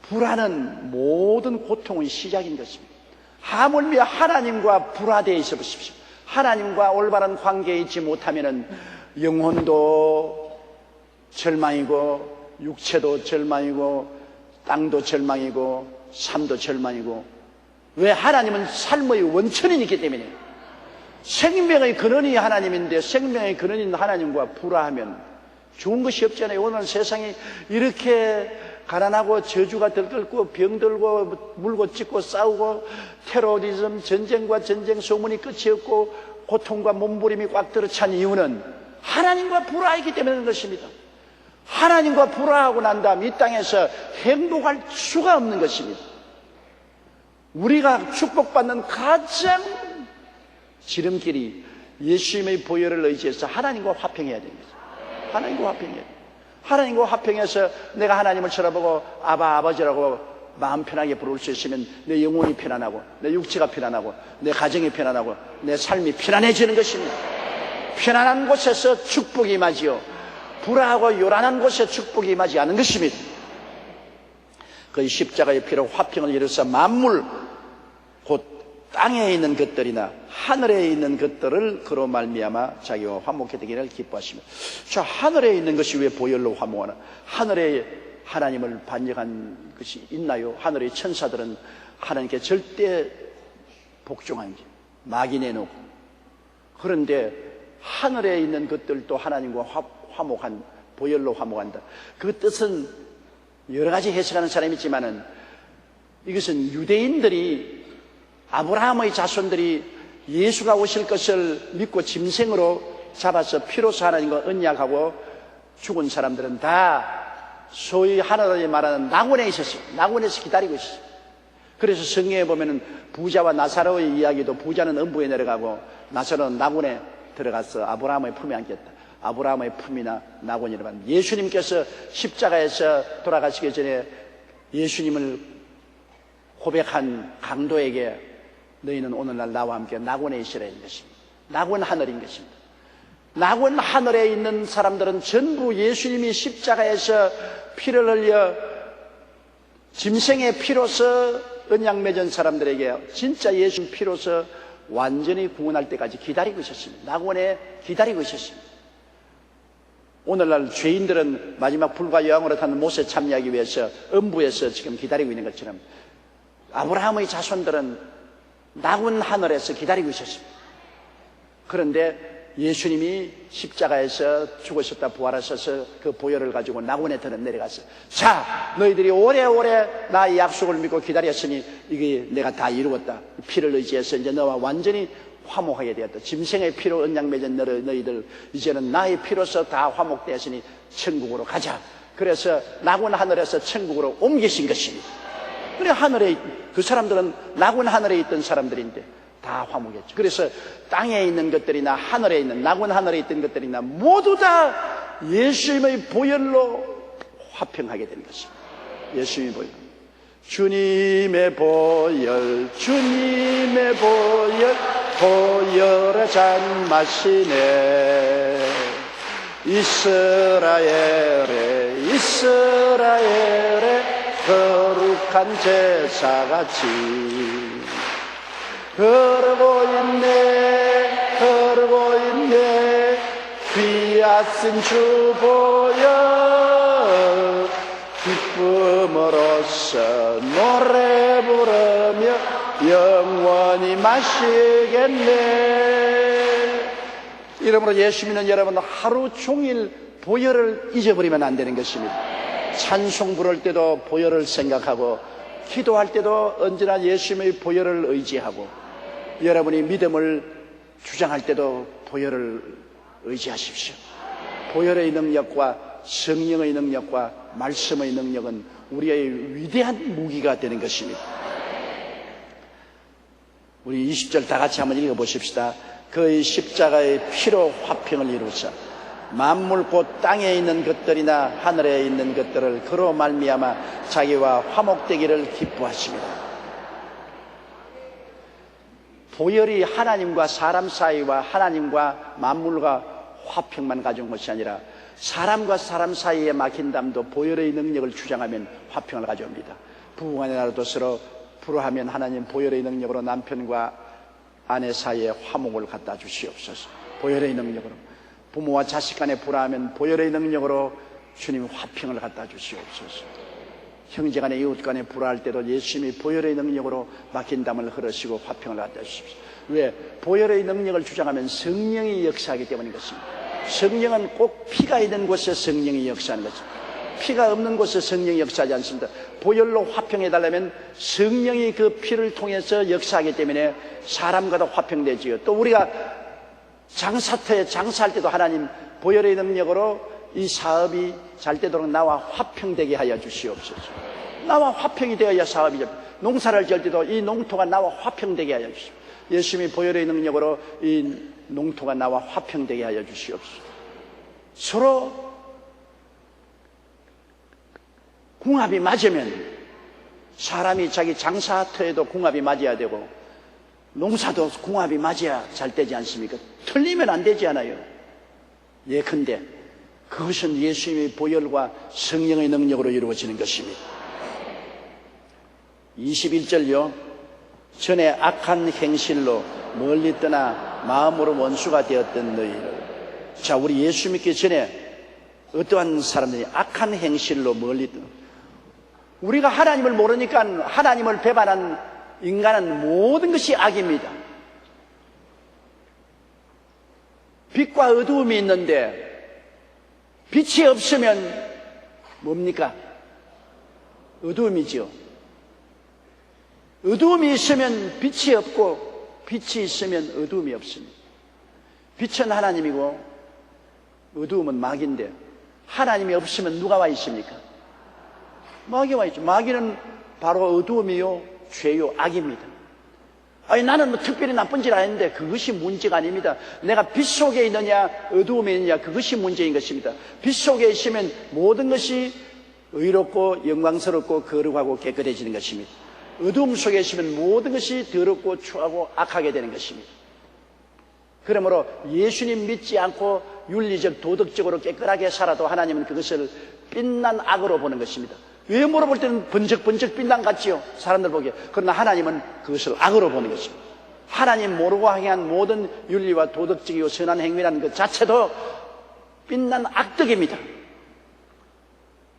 불화는 모든 고통의 시작인 것입니다. 하물며 하나님과 불화되어 있어 보십시오. 하나님과 올바른 관계에 있지 못하면 영혼도 절망이고 육체도 절망이고 땅도 절망이고 삶도 절망이고. 왜? 하나님은 삶의 원천이 있기 때문에. 생명의 근원이 하나님인데 생명의 근원인 하나님과 불화하면 좋은 것이 없잖아요. 오늘 세상이 이렇게 가난하고 저주가 들끓고 병들고 물고 찢고 싸우고 테러리즘 전쟁과 전쟁 소문이 끝이 없고 고통과 몸부림이 꽉 들어찬 이유는 하나님과 불화하기 때문인 것입니다. 하나님과 불화하고 난 다음 이 땅에서 행복할 수가 없는 것입니다. 우리가 축복받는 가장 지름길이 예수님의 보혈을 의지해서 하나님과 화평해야 됩니다. 하나님과 화평해야 됩니다. 하나님과 화평해서 내가 하나님을 쳐다보고 아버지라고 마음 편하게 부를 수 있으면 내 영혼이 편안하고 내 육체가 편안하고 내 가정이 편안하고 내 삶이 편안해지는 것입니다. 편안한 곳에서 축복이 임하지요, 불화하고 요란한 곳에 축복이 임하지 않은 것입니다. 그 십자가의 피로 화평을 이루사 만물 곧 땅에 있는 것들이나 하늘에 있는 것들을 그로 말미암아 자기와 화목해 되기를 기뻐하시며. 자, 하늘에 있는 것이 왜 보혈로 화목하나? 하늘에 하나님을 반역한 것이 있나요? 하늘의 천사들은 하나님께 절대 복종한 게 막인해놓고, 그런데 하늘에 있는 것들도 하나님과 화목한, 보혈로 화목한다. 그 뜻은 여러 가지 해석하는 사람이 있지만은 이것은 유대인들이, 아브라함의 자손들이 예수가 오실 것을 믿고 짐승으로 잡아서 피로서 하나님과 언약하고 죽은 사람들은 다 소위 하나님이 말하는 낙원에 있었어요. 낙원에서 기다리고 있어요. 그래서 성경에 보면은 부자와 나사로의 이야기도, 부자는 음부에 내려가고 나사로는 낙원에 들어가서 아브라함의 품에 안겼다. 아브라함의 품이나 낙원이라 말합니다. 예수님께서 십자가에서 돌아가시기 전에 예수님을 고백한 강도에게 너희는 오늘날 나와 함께 낙원에 있으라 는 것입니다. 낙원 하늘인 것입니다. 낙원 하늘에 있는 사람들은 전부 예수님이 십자가에서 피를 흘려 짐승의 피로서 언약 맺은 사람들에게 진짜 예수님 피로서 완전히 구원할 때까지 기다리고 있었습니다. 낙원에 기다리고 있었습니다. 오늘날 죄인들은 마지막 불과 여왕으로 타는 못에 참여하기 위해서 음부에서 지금 기다리고 있는 것처럼 아브라함의 자손들은 낙원 하늘에서 기다리고 있었습니다. 그런데 예수님이 십자가에서 죽으셨다 부활하셔서 그 보혈을 가지고 낙원에 내려갔어요. 자, 너희들이 오래오래 나의 약속을 믿고 기다렸으니 이게 내가 다 이루었다. 피를 의지해서 이제 너와 완전히 화목하게 되었다. 짐승의 피로 언약 맺은 너희들 이제는 나의 피로서 다 화목되었으니 천국으로 가자. 그래서 낙원 하늘에서 천국으로 옮기신 것입니다. 그래, 하늘에 그 사람들은 낙원 하늘에 있던 사람들인데 다 화목했죠. 그래서 땅에 있는 것들이나 하늘에 있는, 낙원 하늘에 있던 것들이나 모두 다 예수님의 보혈로 화평하게 된 것입니다. 예수님의 보혈, 주님의 보혈, 주님의 보혈, 보혈의 잔 마시네. 이스라엘에, 이스라엘에 거룩한 제사같이 흐르고 있네, 흐르고 있네. 귀하신 주 보혈, 기쁨으로써 노래 부르며 영원히 마시겠네. 이러므로 예수 믿는 여러분, 하루 종일 보혈을 잊어버리면 안 되는 것입니다. 찬송 부를 때도 보혈을 생각하고, 기도할 때도 언제나 예수님의 보혈을 의지하고, 여러분이 믿음을 주장할 때도 보혈을 의지하십시오. 보혈의 능력과 성령의 능력과 말씀의 능력은 우리의 위대한 무기가 되는 것입니다. 우리 20절 다 같이 한번 읽어보십시다. 그의 십자가의 피로 화평을 이루사 만물 곧 땅에 있는 것들이나 하늘에 있는 것들을 그로 말미암아 자기와 화목되기를 기뻐하십니다. 보혈이 하나님과 사람 사이와 하나님과 만물과 화평만 가져온 것이 아니라 사람과 사람 사이에 막힌 담도 보혈의 능력을 주장하면 화평을 가져옵니다. 부부간의 나라도 서로 불화하면 하나님 보혈의 능력으로 남편과 아내 사이에 화목을 갖다 주시옵소서. 보혈의 능력으로. 부모와 자식 간에 불화하면 보혈의 능력으로 주님 화평을 갖다 주시옵소서. 형제 간에 이웃 간에 불화할 때도 예수님이 보혈의 능력으로 막힌 담을 흐르시고 화평을 갖다 주십시오. 왜? 보혈의 능력을 주장하면 성령이 역사하기 때문인 것입니다. 성령은 꼭 피가 있는 곳에 성령이 역사하는 것입니다. 피가 없는 곳에 성령이 역사하지 않습니다. 보혈로 화평해달라면 성령이 그 피를 통해서 역사하기 때문에 사람과도 화평되지요. 또 우리가 장사터에 장사할 때도 하나님 보혈의 능력으로 이 사업이 잘 되도록 나와 화평되게 하여 주시옵소서. 나와 화평이 되어야 사업이 농사를 지을 때도 이 농토가 나와 화평되게 하여 주시옵소서. 예수님이 보혈의 능력으로 이 농토가 나와 화평되게 하여 주시옵소서. 서로 궁합이 맞으면 사람이 자기 장사터에도 궁합이 맞아야 되고 농사도 궁합이 맞아야 잘 되지 않습니까? 틀리면 안 되지 않아요. 예컨대 그것은 예수님의 보혈과 성령의 능력으로 이루어지는 것입니다. 21절요. 전에 악한 행실로 멀리 떠나 마음으로 원수가 되었던 너희를. 자, 우리 예수 믿기 전에 어떠한 사람들이 악한 행실로 멀리 떠나, 우리가 하나님을 모르니까 하나님을 배반한 인간은 모든 것이 악입니다. 빛과 어두움이 있는데 빛이 없으면 뭡니까? 어두움이죠. 어두움이 있으면 빛이 없고 빛이 있으면 어두움이 없습니다. 빛은 하나님이고 어두움은 마귀인데 하나님이 없으면 누가 와 있습니까? 마귀가 와 있죠. 마귀는 바로 어두움이요 죄요 악입니다. 아니 나는 뭐 특별히 나쁜 짓 안 했는데 그것이 문제가 아닙니다. 내가 빛 속에 있느냐 어두움에 있느냐 그것이 문제인 것입니다. 빛 속에 있으면 모든 것이 의롭고 영광스럽고 거룩하고 깨끗해지는 것입니다. 어두움 속에 있으면 모든 것이 더럽고 추하고 악하게 되는 것입니다. 그러므로 예수님 믿지 않고 윤리적 도덕적으로 깨끗하게 살아도 하나님은 그것을 빛난 악으로 보는 것입니다. 외모로 볼 때는 번쩍번쩍 빛난 같지요, 사람들 보기에. 그러나 하나님은 그것을 악으로 보는 것입니다. 하나님 모르고 행한 모든 윤리와 도덕적이고 선한 행위라는 것 자체도 빛난 악덕입니다.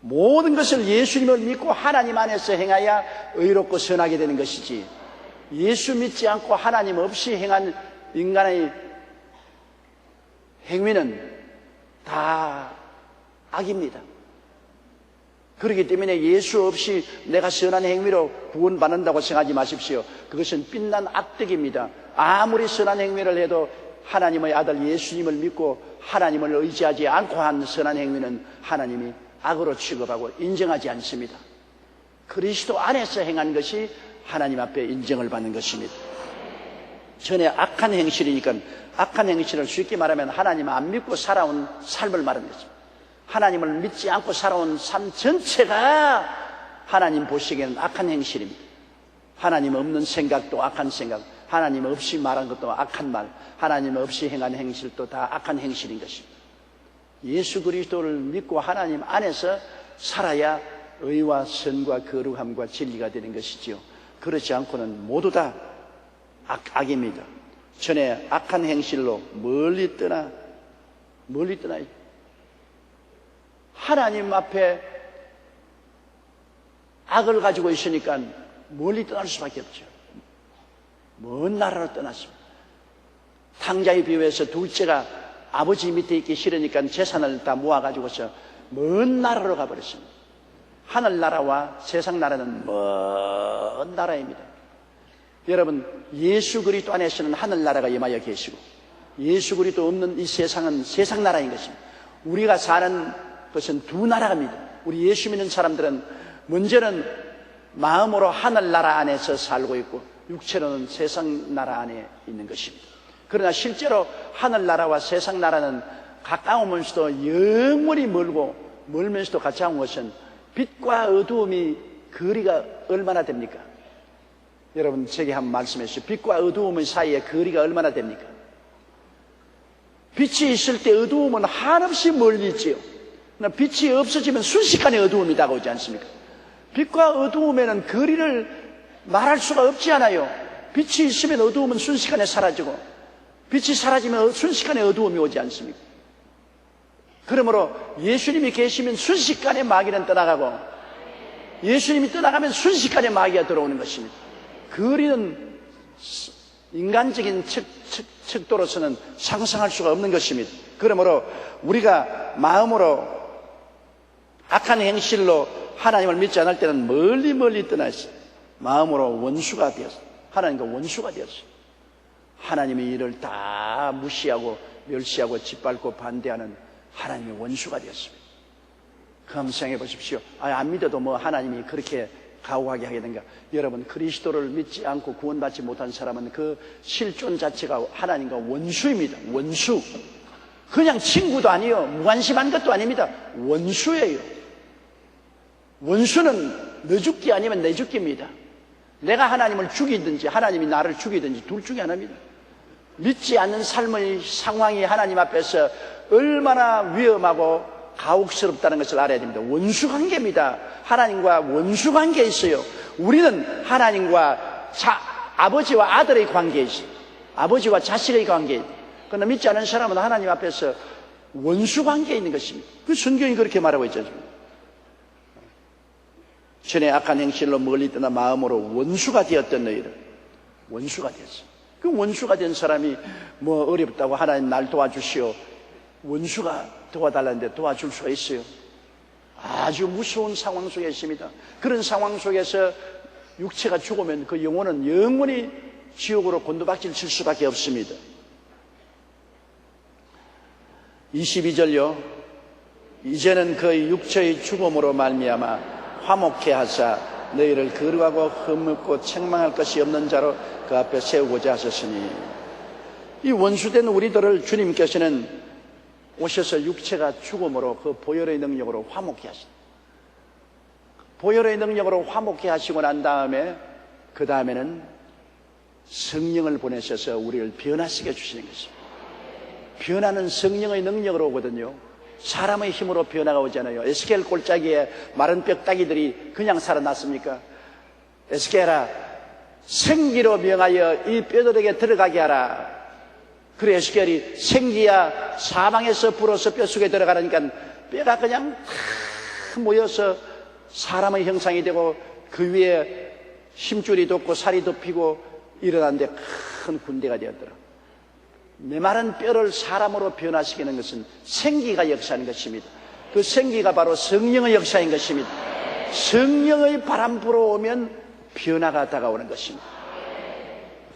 모든 것을 예수님을 믿고 하나님 안에서 행하여 의롭고 선하게 되는 것이지, 예수 믿지 않고 하나님 없이 행한 인간의 행위는 다 악입니다. 그렇기 때문에 예수 없이 내가 선한 행위로 구원받는다고 생각하지 마십시오. 그것은 빛난 악덕입니다. 아무리 선한 행위를 해도 하나님의 아들 예수님을 믿고 하나님을 의지하지 않고 한 선한 행위는 하나님이 악으로 취급하고 인정하지 않습니다. 그리스도 안에서 행한 것이 하나님 앞에 인정을 받는 것입니다. 전에 악한 행실이니까 악한 행실을 쉽게 말하면 하나님 안 믿고 살아온 삶을 말하는 것입니다. 하나님을 믿지 않고 살아온 삶 전체가 하나님 보시기에는 악한 행실입니다. 하나님 없는 생각도 악한 생각, 하나님 없이 말한 것도 악한 말, 하나님 없이 행한 행실도 다 악한 행실인 것입니다. 예수 그리스도를 믿고 하나님 안에서 살아야 의와 선과 거룩함과 진리가 되는 것이지요. 그렇지 않고는 모두 다 악입니다. 전에 악한 행실로 멀리 떠나 하나님 앞에 악을 가지고 있으니까 멀리 떠날 수밖에 없죠. 먼 나라로 떠났습니다. 탕자의 비유에서 둘째가 아버지 밑에 있기 싫으니까 재산을 다 모아가지고서 먼 나라로 가버렸습니다. 하늘나라와 세상나라는 먼 나라입니다. 여러분, 예수 그리스도 안에서는 하늘나라가 임하여 계시고 예수 그리스도 없는 이 세상은 세상나라인 것입니다. 우리가 사는 것은 두 나라입니다. 우리 예수 믿는 사람들은 먼저는 마음으로 하늘나라 안에서 살고 있고 육체로는 세상나라 안에 있는 것입니다. 그러나 실제로 하늘나라와 세상나라는 가까우면서도 영원히 멀면서도 가까운 것은 빛과 어두움이 거리가 얼마나 됩니까? 여러분 제게 한번 말씀해 주시죠. 빛과 어두움 사이에 거리가 얼마나 됩니까? 빛이 있을 때 어두움은 한없이 멀리 있지요. 그러나 빛이 없어지면 순식간에 어두움이 다가오지 않습니까? 빛과 어두움에는 거리를 말할 수가 없지 않아요. 빛이 있으면 어두움은 순식간에 사라지고 빛이 사라지면 순식간에 어두움이 오지 않습니까? 그러므로 예수님이 계시면 순식간에 마귀는 떠나가고 예수님이 떠나가면 순식간에 마귀가 들어오는 것입니다. 거리는 인간적인 척도로서는 상상할 수가 없는 것입니다. 그러므로 우리가 마음으로 악한 행실로 하나님을 믿지 않을 때는 멀리 멀리 떠나서 마음으로 원수가 되었어요. 하나님과 원수가 되었어요. 하나님의 일을 다 무시하고 멸시하고 짓밟고 반대하는 하나님의 원수가 되었습니다. 그럼 생각해 보십시오. 안 믿어도 뭐 하나님이 그렇게 가혹하게 하게 된가? 여러분, 그리스도를 믿지 않고 구원받지 못한 사람은 그 실존 자체가 하나님과 원수입니다. 원수. 그냥 친구도 아니요, 무관심한 것도 아닙니다. 원수예요. 원수는 너 죽기 아니면 내 죽기입니다. 내가 하나님을 죽이든지 하나님이 나를 죽이든지 둘 중에 하나입니다. 믿지 않는 삶의 상황이 하나님 앞에서 얼마나 위험하고 가혹스럽다는 것을 알아야 됩니다. 원수관계입니다. 하나님과 원수관계에 있어요. 우리는 하나님과 아버지와 아들의 관계에 있어요. 아버지와 자식의 관계에. 그러나 믿지 않는 사람은 하나님 앞에서 원수관계에 있는 것입니다. 그 성경이 그렇게 말하고 있죠. 전에 악한 행실로 멀리 떠나 마음으로 원수가 되었던 너희를. 원수가 되었어. 그 원수가 된 사람이 뭐 어렵다고 하나님 날 도와주시오. 원수가 도와달라는데 도와줄 수가 있어요. 아주 무서운 상황 속에 있습니다. 그런 상황 속에서 육체가 죽으면 그 영혼은 영원히 지옥으로 곤두박질 칠 수밖에 없습니다. 22절요. 이제는 그 육체의 죽음으로 말미암아 화목케 하사 너희를 거룩하고 흠없고 책망할 것이 없는 자로 그 앞에 세우고자 하셨으니, 이 원수된 우리들을 주님께서는 오셔서 육체가 죽음으로 그 보혈의 능력으로 화목케 하신다. 보혈의 능력으로 화목케 하시고 난 다음에 그 다음에는 성령을 보내셔서 우리를 변화시켜 주시는 것입니다. 변화는 성령의 능력으로 오거든요. 사람의 힘으로 변화가 오잖아요. 에스겔 골짜기에 마른 뼈다귀들이 그냥 살아났습니까? 에스겔아, 생기로 명하여 이 뼈들에게 들어가게 하라. 그래, 에스겔이 생기야 사방에서 불어서 뼛속에 들어가니까 뼈가 그냥 다 모여서 사람의 형상이 되고 그 위에 힘줄이 돋고 살이 덮이고 일어났는데 큰 군대가 되었더라. 메마른 뼈를 사람으로 변화시키는 것은 생기가 역사하는 것입니다. 그 생기가 바로 성령의 역사인 것입니다. 성령의 바람 불어오면 변화가 다가오는 것입니다.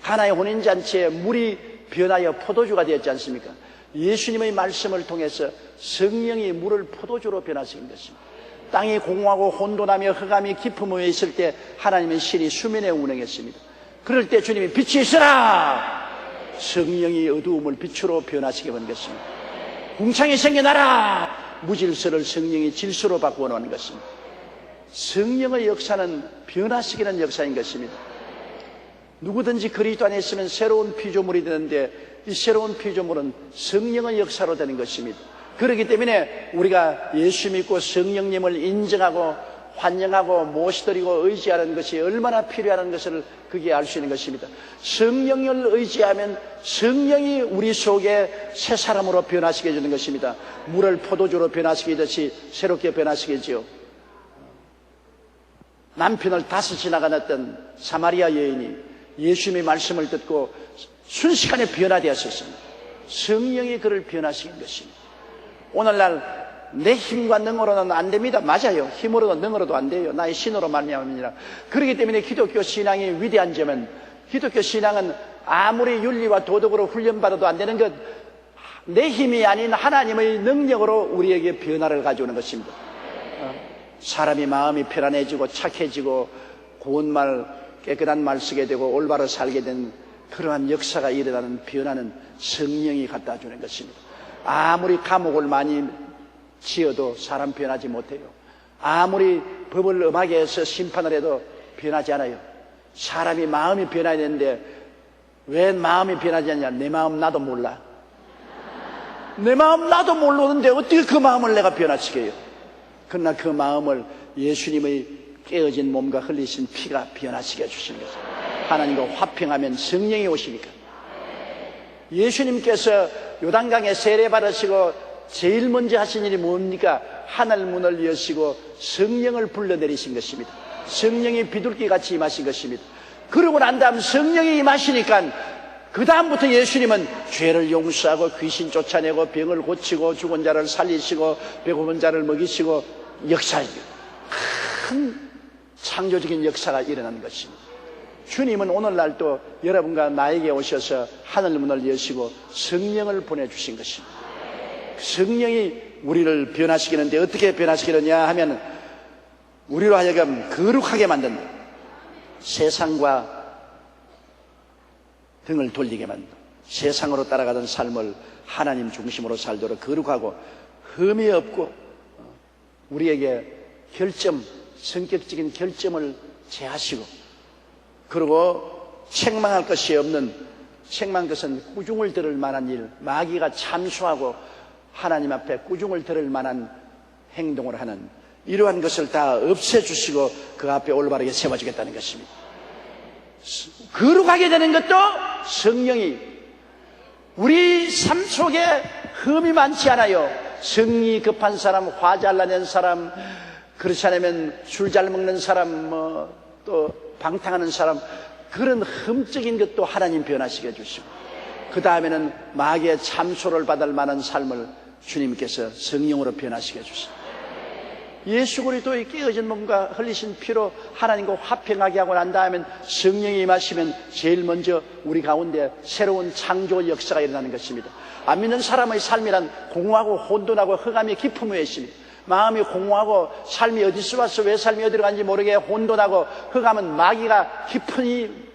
가나의 혼인잔치에 물이 변하여 포도주가 되었지 않습니까? 예수님의 말씀을 통해서 성령이 물을 포도주로 변화시킨 것입니다. 땅이 공허하고 혼돈하며 흑암이 깊은 무에 있을 때 하나님의 신이 수면에 운행했습니다. 그럴 때 주님이 빛이 있으라! 성령이 어두움을 빛으로 변화시켜 버린 것입니다. 궁창이 생겨나라! 무질서를 성령이 질서로 바꾸어 놓은 것입니다. 성령의 역사는 변화시키는 역사인 것입니다. 누구든지 그리스도 안에 있으면 새로운 피조물이 되는데 이 새로운 피조물은 성령의 역사로 되는 것입니다. 그렇기 때문에 우리가 예수 믿고 성령님을 인정하고 환영하고 모시드리고 의지하는 것이 얼마나 필요하다는 것을 그게 알 수 있는 것입니다. 성령을 의지하면 성령이 우리 속에 새 사람으로 변화시켜 주는 것입니다. 물을 포도주로 변화시키듯이 새롭게 변화시키지요. 남편을 5이 나가놨던 사마리아 여인이 예수님의 말씀을 듣고 순식간에 변화되었습니다. 성령이 그를 변화시킨 것입니다. 오늘날 내 힘과 능으로는 안 됩니다. 맞아요. 힘으로도 능으로도 안 돼요. 나의 신으로 말미암으니라. 그렇기 때문에 기독교 신앙이 위대한 점은, 기독교 신앙은 아무리 윤리와 도덕으로 훈련받아도 안 되는 것, 내 힘이 아닌 하나님의 능력으로 우리에게 변화를 가져오는 것입니다. 사람이 마음이 편안해지고 착해지고 고운 말, 깨끗한 말 쓰게 되고 올바로 살게 된 그러한 역사가 일어나는 변화는 성령이 갖다 주는 것입니다. 아무리 감옥을 많이 지어도 사람 변하지 못해요. 아무리 법을 엄하게 해서 심판을 해도 변하지 않아요. 사람이 마음이 변해야 되는데 왜 마음이 변하지 않냐? 내 마음 나도 몰라. 내 마음 나도 모르는데 어떻게 그 마음을 내가 변화시켜요? 그러나 그 마음을 예수님의 깨어진 몸과 흘리신 피가 변화시켜 주시는 것입니다. 하나님과 화평하면 성령이 오시니까. 예수님께서 요단강에 세례받으시고 제일 먼저 하신 일이 뭡니까? 하늘 문을 여시고 성령을 불러내리신 것입니다. 성령이 비둘기같이 임하신 것입니다. 그러고 난 다음 성령이 임하시니까 그 다음부터 예수님은 죄를 용서하고 귀신 쫓아내고 병을 고치고 죽은 자를 살리시고 배고픈 자를 먹이시고 역사예요. 큰 창조적인 역사가 일어나는 것입니다. 주님은 오늘날 또 여러분과 나에게 오셔서 하늘문을 여시고 성령을 보내주신 것입니다. 성령이 우리를 변화시키는데 어떻게 변화시키느냐 하면 우리로 하여금 거룩하게 만든다. 세상과 등을 돌리게 만든다. 세상으로 따라가던 삶을 하나님 중심으로 살도록 거룩하고 흠이 없고 우리에게 성격적인 결점을 제하시고, 그리고 책망할 것이 없는, 책망 것은 꾸중을 들을 만한 일, 마귀가 참수하고 하나님 앞에 꾸중을 들을 만한 행동을 하는 이러한 것을 다 없애주시고 그 앞에 올바르게 세워주겠다는 것입니다. 거룩하게 되는 것도 성령이, 우리 삶 속에 흠이 많지 않아요. 성이 급한 사람, 화 잘라낸 사람, 그렇지 않으면 술 잘 먹는 사람, 또 방탕하는 사람, 그런 흠적인 것도 하나님 변화시켜 주시고, 그 다음에는 마귀의 참소를 받을 만한 삶을 주님께서 성령으로 변화시켜 주시고, 예수 그리스도의 깨어진 몸과 흘리신 피로 하나님과 화평하게 하고 난 다음엔 성령이 임하시면 제일 먼저 우리 가운데 새로운 창조 역사가 일어나는 것입니다. 안 믿는 사람의 삶이란 공허하고 혼돈하고 흑암이 깊음의 있습니다. 마음이 공허하고 삶이 어디서 왔어, 왜 삶이 어디로 간지 모르게 혼돈하고 흑암은 마귀가 깊은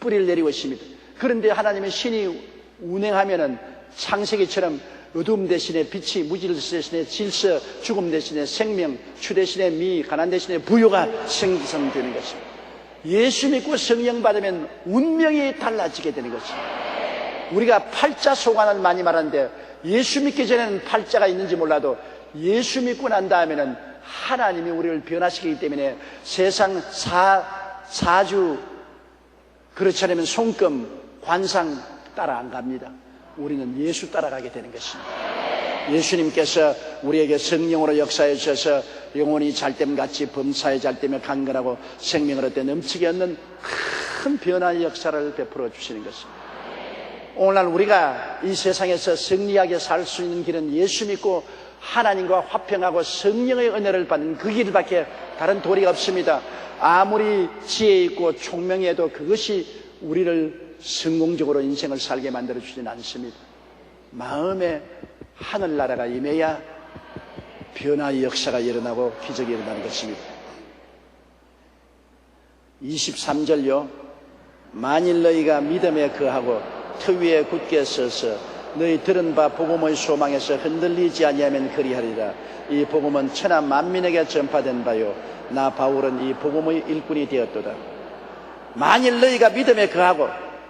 뿌리를 내리고 있습니다. 그런데 하나님의 신이 운행하면은 창세기처럼 어둠 대신에 빛이, 무질서 대신에 질서, 죽음 대신에 생명, 추 대신에 미, 가난 대신에 부요가 생성되는 것입니다. 예수 믿고 성령 받으면 운명이 달라지게 되는 것입니다. 우리가 팔자 소관을 많이 말하는데 예수 믿기 전에는 팔자가 있는지 몰라도 예수 믿고 난 다음에는 하나님이 우리를 변화시키기 때문에 세상 사주, 그렇지 않으면 손금, 관상 따라 안 갑니다. 우리는 예수 따라가게 되는 것입니다. 예수님께서 우리에게 성령으로 역사해 주셔서 영혼이 잘됨같이 범사에 잘되며 강건하고 생명을 얻되 넘치게 얻는 큰 변화의 역사를 베풀어 주시는 것입니다. 오늘날 우리가 이 세상에서 승리하게 살 수 있는 길은 예수 믿고 하나님과 화평하고 성령의 은혜를 받는 그 길밖에 다른 도리가 없습니다. 아무리 지혜 있고 총명해도 그것이 우리를 성공적으로 인생을 살게 만들어주진 않습니다. 마음에 하늘나라가 임해야 변화의 역사가 일어나고 기적이 일어나는 것입니다. 23절요. 만일 너희가 믿음에 거하고 터 위에 굳게 서서 너희 들은 바 복음의 소망에서 흔들리지 아니하면 그리하리라. 이 복음은 천하 만민에게 전파된 바요, 나 바울은 이 복음의 일꾼이 되었도다. 만일 너희가 믿음에 거하고,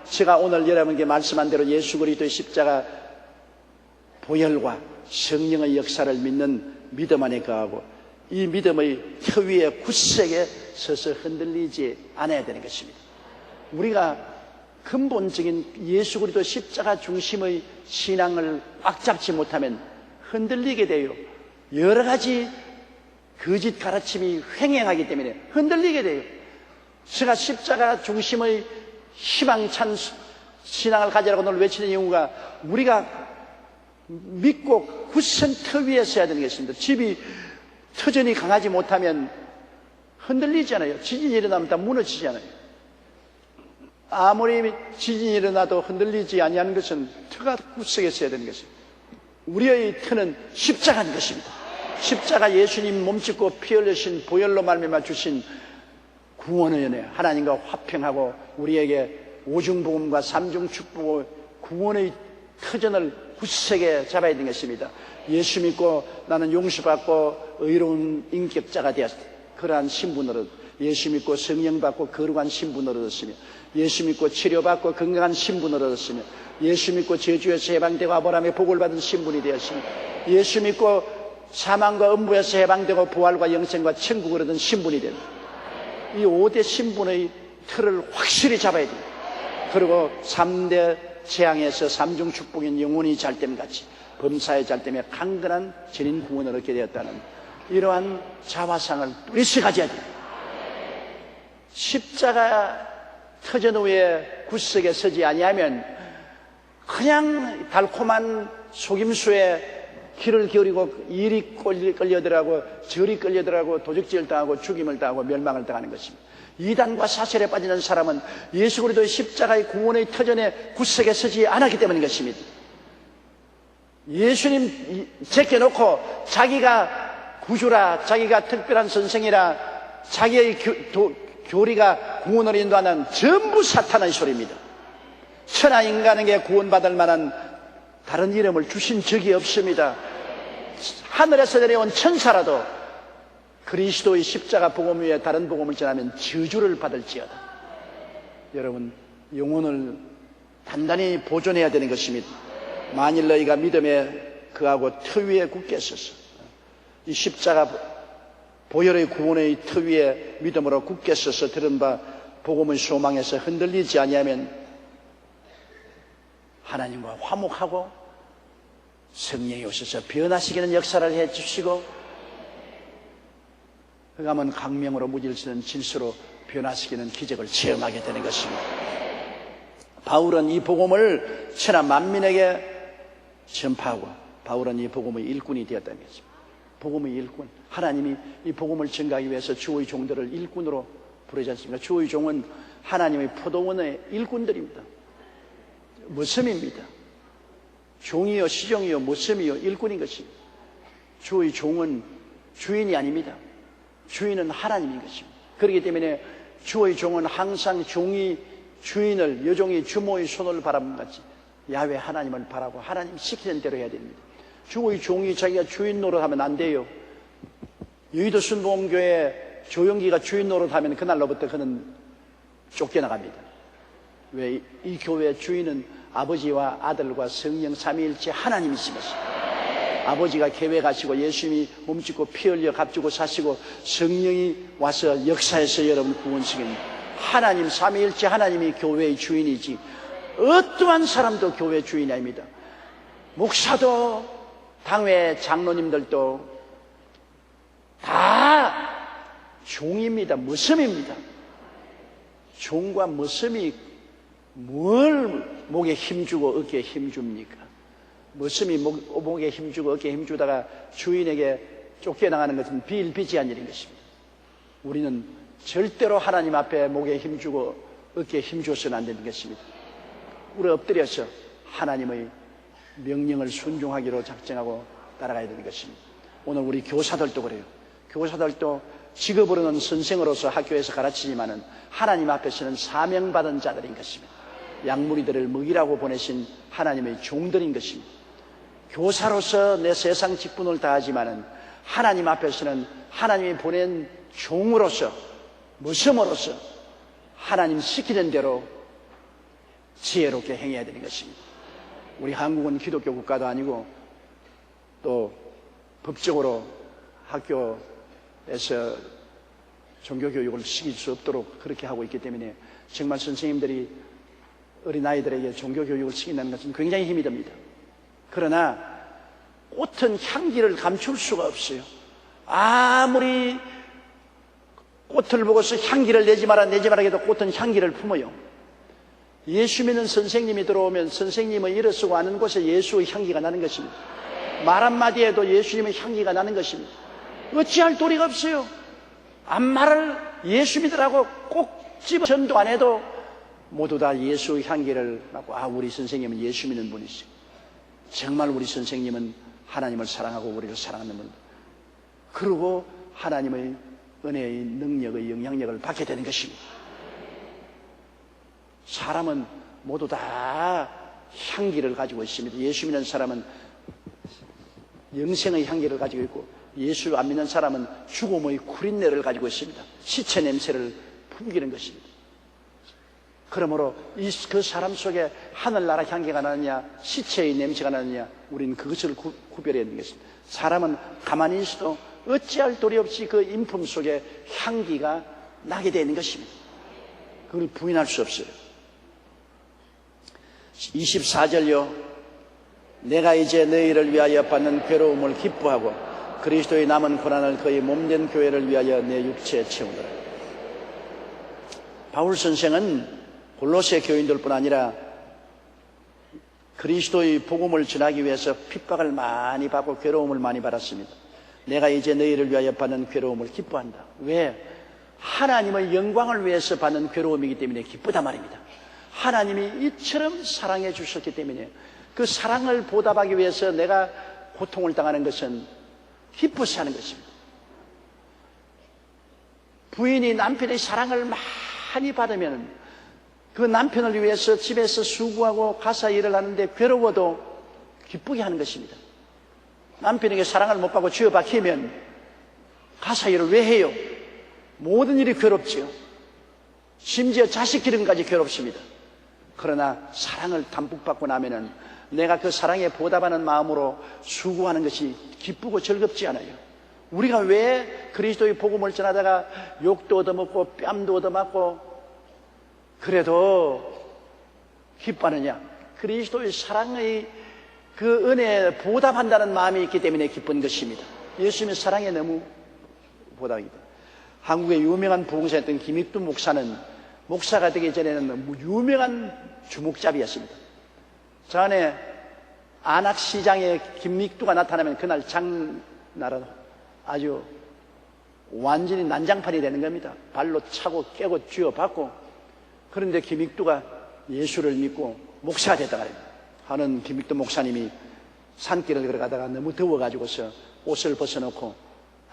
제가 오늘 여러분께 말씀한 대로 예수 그리스도의 십자가 보혈과 성령의 역사를 믿는 믿음 안에 거하고 이 믿음의 터 위에 굳세게 서서 흔들리지 않아야 되는 것입니다. 우리가 근본적인 예수 그리스도 십자가 중심의 신앙을 꽉 잡지 못하면 흔들리게 돼요. 여러 가지 거짓 가르침이 횡행하기 때문에 흔들리게 돼요. 제가 십자가 중심의 희망찬 신앙을 가지라고 오늘 외치는 이유가 우리가 믿고 굳센 터 위에 서야 되는 것입니다. 집이 터전이 강하지 못하면 흔들리잖아요. 지진이 일어나면 다 무너지잖아요. 아무리 지진이 일어나도 흔들리지 아니하는 것은 터가 굳세게 서야 되는 것입니다. 우리의 터는 십자가인 것입니다. 십자가 예수님 몸짓고 피 흘리신 보혈로 말미암아 주신 구원의 은혜, 하나님과 화평하고 우리에게 오중복음과 삼중축복의 구원의 터전을 굳세게 잡아야 되는 것입니다. 예수 믿고 나는 용서받고 의로운 인격자가 되었다. 그러한 신분으로 예수 믿고 성령 받고 거룩한 신분으로 얻었으며, 예수 믿고 치료받고 건강한 신분으로 얻었으며, 예수 믿고 저주에서 해방되고 아브라함의 복을 받은 신분이 되었으며, 예수 믿고 사망과 음부에서 해방되고 부활과 영생과 천국을 얻은 신분이 됩니다. 이 5대 신분의 틀을 확실히 잡아야 됩니다. 그리고 3대 재앙에서 3중 축복인 영혼이 잘됨같이 범사에 잘됨에 강건한 전인 구원을 얻게 되었다는 이러한 자화상을 뚜렷이 가져야 됩니다. 십자가 터전 위에 굳세게 서지 아니하면 그냥 달콤한 속임수에 길을 기울이고 일이 끌려들어가고 절이 끌려들어가고 도적질 당하고 죽임을 당하고 멸망을 당하는 것입니다. 이단과 사설에 빠지는 사람은 예수 그리스도의 십자가의 구원의 터전에 구석에 서지 않았기 때문인 것입니다. 예수님 제껴놓고 자기가 구주라, 자기가 특별한 선생이라, 자기의 교리가 구원을 인도하는 전부 사탄의 소리입니다. 천하 인간에게 구원받을 만한 다른 이름을 주신 적이 없습니다. 하늘에서 내려온 천사라도 그리스도의 십자가 복음 위에 다른 복음을 전하면 저주를 받을지어다. 여러분, 영혼을 단단히 보존해야 되는 것입니다. 만일 너희가 믿음에 그하고 터 위에 굳게 서서 이 십자가 보혈의 구원의 터 위에 믿음으로 굳게 서서 들은 바 복음의 소망에서 흔들리지 아니하면 하나님과 화목하고 성령이 오셔서 변화시키는 역사를 해주시고 흑암은 광명으로 무질서는 질서로 변화시키는 기적을 체험하게 되는 것입니다. 바울은 이 복음을 천하 만민에게 전파하고 바울은 이 복음의 일꾼이 되었다는 것입니다. 복음의 일꾼, 하나님이 이 복음을 전가하기 위해서 주의 종들을 일꾼으로 부르지 않습니까? 주의 종은 하나님의 포도원의 일꾼들입니다. 머슴입니다. 종이요 시종이요 머슴이요 일꾼인 것입니다. 주의 종은 주인이 아닙니다. 주인은 하나님인 것입니다. 그렇기 때문에 주의 종은 항상 종이 주인을, 여종이 주모의 손을 바라본같이 야훼 하나님을 바라고 하나님 시키는 대로 해야 됩니다. 주의 종이 자기가 주인 노릇하면 안 돼요. 여의도 순복음교회 조영기가 주인 노릇하면 그날로부터 그는 쫓겨나갑니다. 왜? 이 교회의 주인은 아버지와 아들과 성령 삼위일체 하나님이십니다. 아버지가 계획하시고 예수님이 몸짓고 피 흘려 값주고 사시고 성령이 와서 역사에서 여러분 구원시킵니다. 하나님 삼위일체 하나님이 교회의 주인이지 어떠한 사람도 교회 주인이 아닙니다. 목사도 당회 장로님들도 다 종입니다. 머슴입니다. 종과 머슴이 뭘 목에 힘주고 어깨에 힘줍니까? 머슴이 목에 힘주고 어깨에 힘주다가 주인에게 쫓겨나가는 것은 비일비재한 일인 것입니다. 우리는 절대로 하나님 앞에 목에 힘주고 어깨에 힘주어서는 안 되는 것입니다. 우리 엎드려서 하나님의 명령을 순종하기로 작정하고 따라가야 되는 것입니다. 오늘 우리 교사들도 그래요. 교사들도 직업으로는 선생으로서 학교에서 가르치지만은 하나님 앞에서는 사명받은 자들인 것입니다. 양무리들을 먹이라고 보내신 하나님의 종들인 것입니다. 교사로서 내 세상 직분을 다하지만은 하나님 앞에서는 하나님이 보낸 종으로서, 머슴으로서 하나님 시키는 대로 지혜롭게 행해야 되는 것입니다. 우리 한국은 기독교 국가도 아니고 또 법적으로 학교에서 종교교육을 시킬 수 없도록 그렇게 하고 있기 때문에 정말 선생님들이 어린아이들에게 종교교육을 시킨다는 것은 굉장히 힘이 듭니다. 그러나 꽃은 향기를 감출 수가 없어요. 아무리 꽃을 보고서 향기를 내지 마라 해도 꽃은 향기를 품어요. 예수 믿는 선생님이 들어오면 선생님의 일을 쓰고 아는 곳에 예수의 향기가 나는 것입니다. 말 한마디에도 예수님의 향기가 나는 것입니다. 어찌할 도리가 없어요. 앞말을 예수 믿으라고 꼭 집어 전도 안 해도 모두 다 예수의 향기를 맡고 우리 선생님은 예수 믿는 분이시죠. 정말 우리 선생님은 하나님을 사랑하고 우리를 사랑하는 분. 그리고 하나님의 은혜의 능력의 영향력을 받게 되는 것입니다. 사람은 모두 다 향기를 가지고 있습니다. 예수 믿는 사람은 영생의 향기를 가지고 있고 예수 안 믿는 사람은 죽음의 구린내를 가지고 있습니다. 시체 냄새를 풍기는 것입니다. 그러므로 그 사람 속에 하늘나라 향기가 나느냐 시체의 냄새가 나느냐 우리는 그것을 구별해야 되는 것입니다. 사람은 가만히 있어도 어찌할 도리 없이 그 인품 속에 향기가 나게 되는 것입니다. 그걸 부인할 수 없어요. 24절요. 내가 이제 너희를 위하여 받는 괴로움을 기뻐하고 그리스도의 남은 고난을 그의 몸된 교회를 위하여 내 육체에 채우노라. 바울 선생은 골로새 교인들뿐 아니라 그리스도의 복음을 전하기 위해서 핍박을 많이 받고 괴로움을 많이 받았습니다. 내가 이제 너희를 위하여 받는 괴로움을 기뻐한다. 왜? 하나님의 영광을 위해서 받는 괴로움이기 때문에 기쁘다 말입니다. 하나님이 이처럼 사랑해 주셨기 때문에 그 사랑을 보답하기 위해서 내가 고통을 당하는 것은 기뻐서 하는 것입니다. 부인이 남편의 사랑을 많이 받으면 그 남편을 위해서 집에서 수고하고 가사 일을 하는데 괴로워도 기쁘게 하는 것입니다. 남편에게 사랑을 못 받고 쥐어 박히면 가사 일을 왜 해요? 모든 일이 괴롭지요. 심지어 자식 기름까지 괴롭습니다. 그러나 사랑을 담뿍 받고 나면은 내가 그 사랑에 보답하는 마음으로 수고하는 것이 기쁘고 즐겁지 않아요. 우리가 왜 그리스도의 복음을 전하다가 욕도 얻어먹고 뺨도 얻어맞고 그래도 기뻐하느냐? 그리스도의 사랑의 그 은혜에 보답한다는 마음이 있기 때문에 기쁜 것입니다. 예수님의 사랑에 너무 보답입니다. 한국의 유명한 부흥사였던 김익두 목사는 목사가 되기 전에는 유명한 주목잡이였습니다. 저 안에 안악시장에 김익두가 나타나면 그날 장나라 아주 완전히 난장판이 되는 겁니다. 발로 차고 깨고 쥐어받고. 그런데 김익두가 예수를 믿고 목사가 됐다고 합니다. 하는 김익두 목사님이 산길을 걸어가다가 너무 더워가지고서 옷을 벗어놓고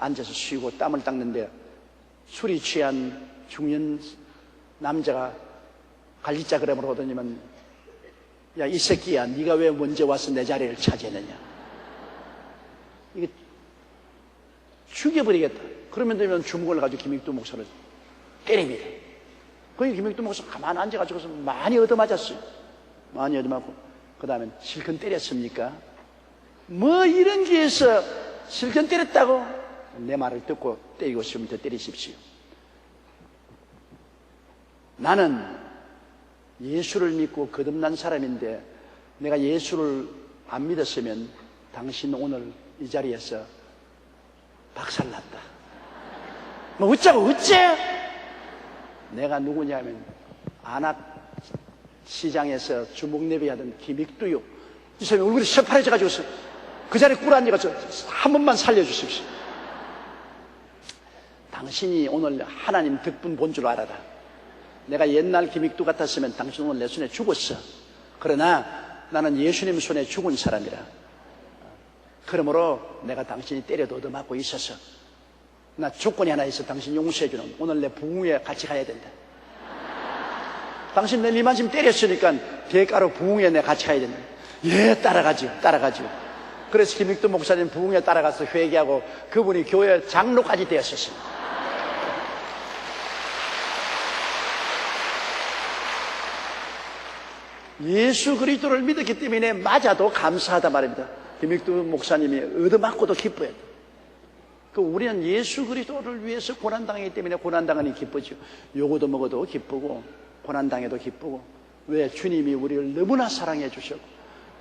앉아서 쉬고 땀을 닦는데 술이 취한 중년 남자가 관리자 그램으로 오더니만 야, 이 새끼야, 네가 왜 먼저 와서 내 자리를 차지했느냐? 이게 죽여버리겠다. 그러면 되면 주먹을 가지고 김익두 목사를 때립니다. 거기 김익두 목사 가만히 앉아가지고서 많이 얻어맞았어요. 많이 얻어맞고 그 다음에 실컷 때렸습니까? 뭐 이런 기회에서 실컷 때렸다고? 내 말을 듣고 때리고 싶으면 더 때리십시오. 나는 예수를 믿고 거듭난 사람인데 내가 예수를 안 믿었으면 당신 오늘 이 자리에서 박살났다. 뭐 어째? 내가 누구냐면 안악시장에서 주목내비하던 김익두요. 이 사람이 얼굴이 새파래져가지고 그 자리에 꿇어앉아서 한 번만 살려주십시오. 당신이 오늘 하나님 덕분 본 줄 알아라. 내가 옛날 김익두 같았으면 당신 오늘 내 손에 죽었어. 그러나 나는 예수님 손에 죽은 사람이라. 그러므로 내가 당신이 때려도 얻어맞고 있어서 나 조건이 하나 있어. 당신 용서해주는. 오늘 내 부흥회에 같이 가야 된다. 당신 내 이만큼 때렸으니까 대가로 부흥회에 내가 같이 가야 된다. 예, 따라가지요. 그래서 김익두 목사님 부흥회에 따라가서 회개하고 그분이 교회 장로까지 되었었습니다. 예수 그리스도를 믿었기 때문에 맞아도 감사하다 말입니다. 김익두 목사님이 얻어맞고도 기뻐요. 우리는 예수 그리스도를 위해서 고난당하기 때문에 고난당하니 기쁘죠. 요거도 먹어도 기쁘고 고난당해도 기쁘고. 왜? 주님이 우리를 너무나 사랑해 주셨고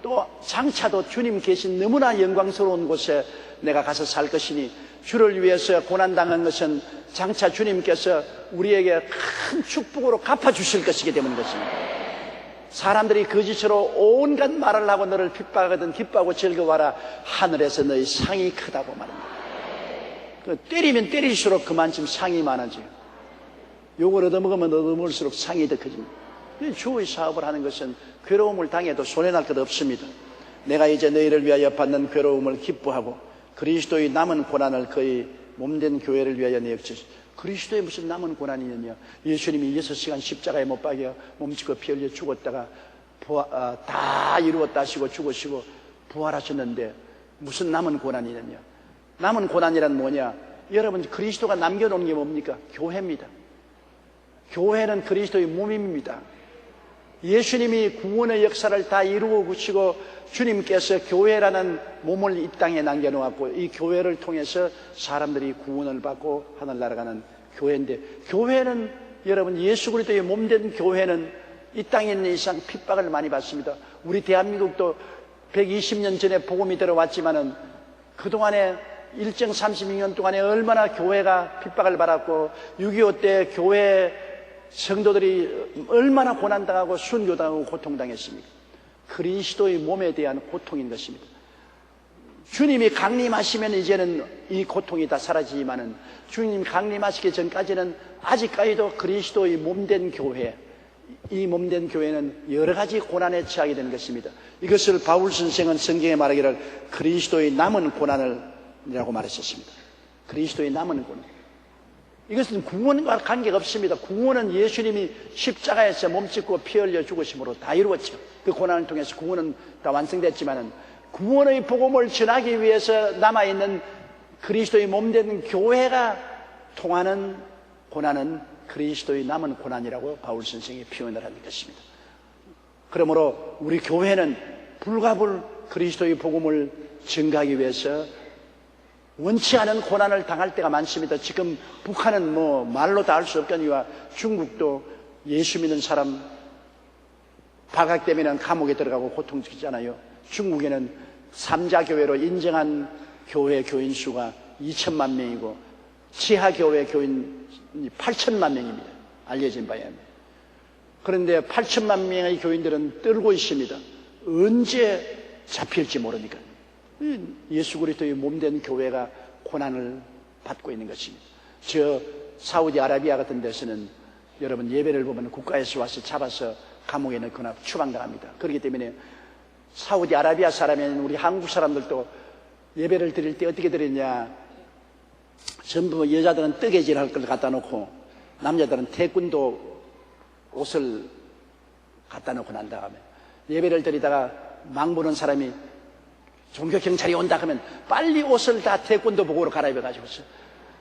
또 장차도 주님 계신 너무나 영광스러운 곳에 내가 가서 살 것이니 주를 위해서 고난당한 것은 장차 주님께서 우리에게 큰 축복으로 갚아주실 것이기 때문인 것입니다. 사람들이 거짓으로 온갖 말을 하고 너를 핍박하거든 기뻐하고 즐거워하라. 하늘에서 너희 상이 크다고 말합니다. 때리면 때릴수록 그만큼 상이 많아져요. 욕을 얻어먹으면 얻어먹을수록 상이 더 커집니다. 주의 사업을 하는 것은 괴로움을 당해도 손해날 것 없습니다. 내가 이제 너희를 위하여 받는 괴로움을 기뻐하고 그리스도의 남은 고난을 그의 몸된 교회를 위하여 내역지. 그리스도의 무슨 남은 고난이 있느냐? 예수님이 6시간 십자가에 못 박여 몸치고 피 흘려 죽었다가 다 이루었다 하시고 죽으시고 부활하셨는데 무슨 남은 고난이 있느냐? 남은 고난이란 뭐냐? 여러분, 그리스도가 남겨놓은 게 뭡니까? 교회입니다. 교회는 그리스도의 몸입니다. 예수님이 구원의 역사를 다 이루시고 주님께서 교회라는 몸을 이 땅에 남겨놓았고 이 교회를 통해서 사람들이 구원을 받고 하늘나라 가는 교회인데, 교회는 여러분 예수 그리스도의 몸된 교회는 이 땅에 있는 이상 핍박을 많이 받습니다. 우리 대한민국도 120년 전에 복음이 들어왔지만은 그동안에 일정 36년 동안에 얼마나 교회가 핍박을 받았고 6.25 때 교회 성도들이 얼마나 고난당하고 순교당하고 고통당했습니까? 그리스도의 몸에 대한 고통인 것입니다. 주님이 강림하시면 이제는 이 고통이 다 사라지지만은 주님 강림하시기 전까지는 아직까지도 그리스도의 몸된 교회, 이 몸된 교회는 여러 가지 고난에 처하게 되는 것입니다. 이것을 바울 선생은 성경에 말하기를 그리스도의 남은 고난이라고 말했었습니다. 그리스도의 남은 고난. 이것은 구원과 관계가 없습니다. 구원은 예수님이 십자가에서 몸짓고 피 흘려 죽으심으로 다 이루었죠. 그 고난을 통해서 구원은 다 완성됐지만은 구원의 복음을 전하기 위해서 남아있는 그리스도의 몸된 교회가 통하는 고난은 그리스도의 남은 고난이라고 바울 선생이 표현을 하는 것입니다. 그러므로 우리 교회는 불가불 그리스도의 복음을 전가하기 위해서 원치 않은 고난을 당할 때가 많습니다. 지금 북한은 뭐 말로 다 할 수 없거니와 중국도 예수 믿는 사람 발각되면 감옥에 들어가고 고통주잖아요. 중국에는 삼자교회로 인정한 교회 교인 수가 2천만 명이고 지하교회 교인 8천만 명입니다. 알려진 바에 합니다. 그런데 8천만 명의 교인들은 떨고 있습니다. 언제 잡힐지 모르니까. 예수 그리스도의 몸된 교회가 고난을 받고 있는 것입니다. 저 사우디아라비아 같은 데서는 여러분 예배를 보면 국가에서 와서 잡아서 감옥에 넣거나 추방당합니다. 그렇기 때문에 사우디아라비아 사람인 우리 한국 사람들도 예배를 드릴 때 어떻게 드리냐, 전부 여자들은 뜨개질 할 걸 갖다 놓고 남자들은 태권도 옷을 갖다 놓고 난 다음에 예배를 드리다가 막 보는 사람이 종교경찰이 온다 하면 빨리 옷을 다 태권도 복으로 갈아입어 가지고서,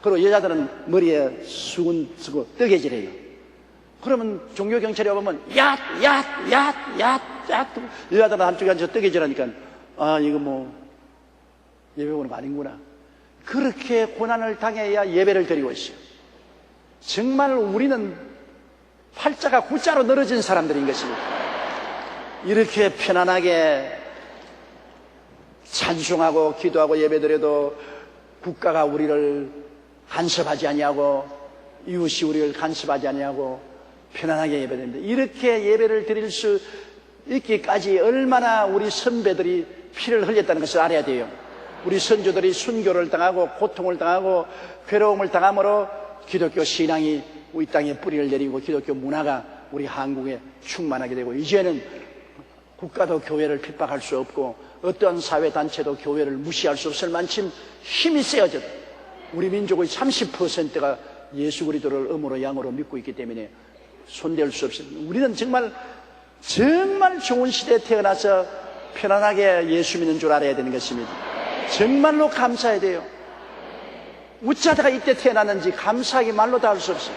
그리고 여자들은 머리에 수건 쓰고 뜨개질해요. 그러면 종교경찰이 오면 얏 여자들은 한쪽에 앉아서 뜨개질하니까 아 이거 뭐 예배 오는 거 아닌구나. 그렇게 고난을 당해야 예배를 드리고 있어요. 정말 우리는 팔자가 구자로 늘어진 사람들인 것입니다. 이렇게 편안하게 찬송하고 기도하고 예배드려도 국가가 우리를 간섭하지 아니하고 이웃이 우리를 간섭하지 아니하고 편안하게 예배드립니다. 이렇게 예배를 드릴 수 있기까지 얼마나 우리 선배들이 피를 흘렸다는 것을 알아야 돼요. 우리 선조들이 순교를 당하고 고통을 당하고 괴로움을 당함으로 기독교 신앙이 우리 땅에 뿌리를 내리고 기독교 문화가 우리 한국에 충만하게 되고, 이제는 국가도 교회를 핍박할 수 없고 어떠한 사회단체도 교회를 무시할 수 없을 만큼 힘이 세어졌다. 우리 민족의 30%가 예수 그리스도를 음으로 양으로 믿고 있기 때문에 손댈 수 없습니다. 우리는 정말 좋은 시대에 태어나서 편안하게 예수 믿는 줄 알아야 되는 것입니다. 정말로 감사해야 돼요. 어쩌다가 이때 태어났는지 감사하기 말로 다 할 수 없어요.